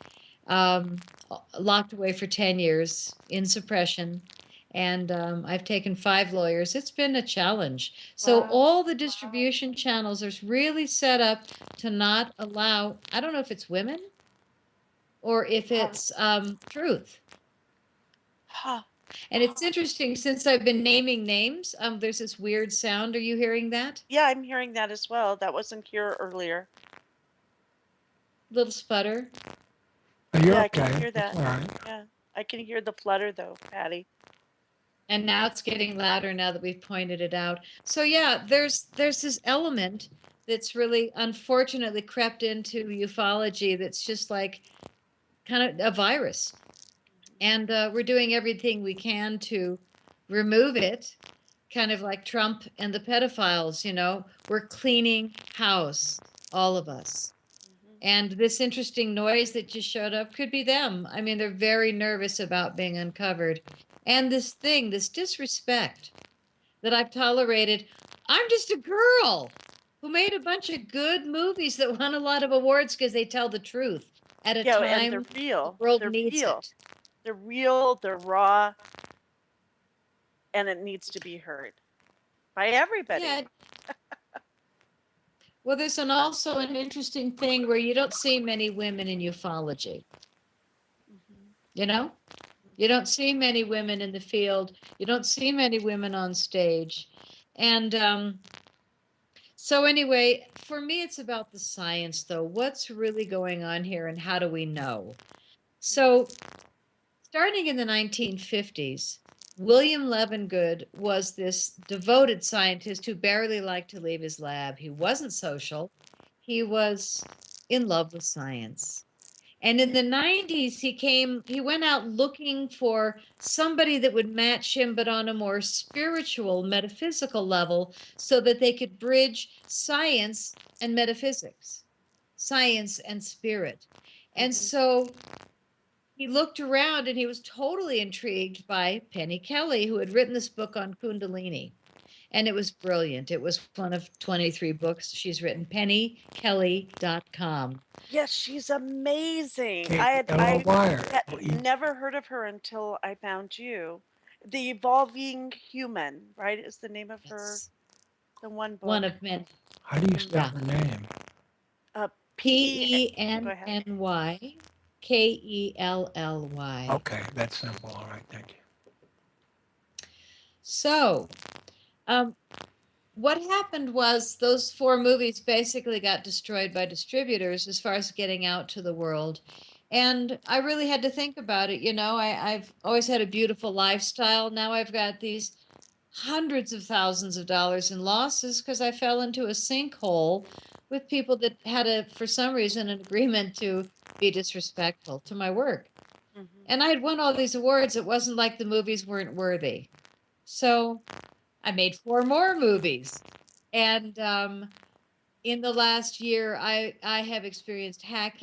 Locked away for 10 years in suppression. And I've taken 5 lawyers. It's been a challenge. So all the distribution channels are really set up to not allow, I don't know if it's women or if it's truth. And it's interesting, since I've been naming names, there's this weird sound. Are you hearing that? Yeah, I'm hearing that as well. That wasn't here earlier. Little sputter. Yeah, I can hear that. Right. Yeah, I can hear the flutter though, Patty. And now it's getting louder now that we've pointed it out. So yeah, there's this element that's really unfortunately crept into ufology that's just like kind of a virus. And we're doing everything we can to remove it, kind of like Trump and the pedophiles, you know. We're cleaning house, all of us. And this interesting noise that just showed up could be them. I mean, they're very nervous about being uncovered. And this thing, this disrespect that I've tolerated. I'm just a girl who made a bunch of good movies that won a lot of awards because they tell the truth at a Yeah, and time they're the real. world They're needs real. it. They're real, they're raw, and it needs to be heard by everybody. Yeah. Well, there's also an interesting thing where you don't see many women in ufology. You know, you don't see many women in the field. You don't see many women on stage. And so anyway, for me, it's about the science, though. What's really going on here and how do we know? So starting in the 1950s, William Levengood was this devoted scientist who barely liked to leave his lab. He wasn't social. He was in love with science. And in the 90s, he went out looking for somebody that would match him, but on a more spiritual, metaphysical level, so that they could bridge science and metaphysics, science and spirit. And so he looked around and he was totally intrigued by Penny Kelly, who had written this book on Kundalini. And it was brilliant. It was one of 23 books she's written, pennykelly.com. Yes, she's amazing. K L O I Y had never heard of her until I found you. The Evolving Human, right, is the name of her, the one book. One of many. How do you spell her name? Go ahead. PENNY Okay, that's simple. All right, thank you. So, what happened was those 4 movies basically got destroyed by distributors as far as getting out to the world. And I really had to think about it. You know, I've always had a beautiful lifestyle. Now I've got these hundreds of thousands of dollars in losses because I fell into a sinkhole with people that had for some reason, an agreement to be disrespectful to my work. And I had won all these awards. It wasn't like the movies weren't worthy. So I made 4 more movies. And in the last year, I have experienced hacking.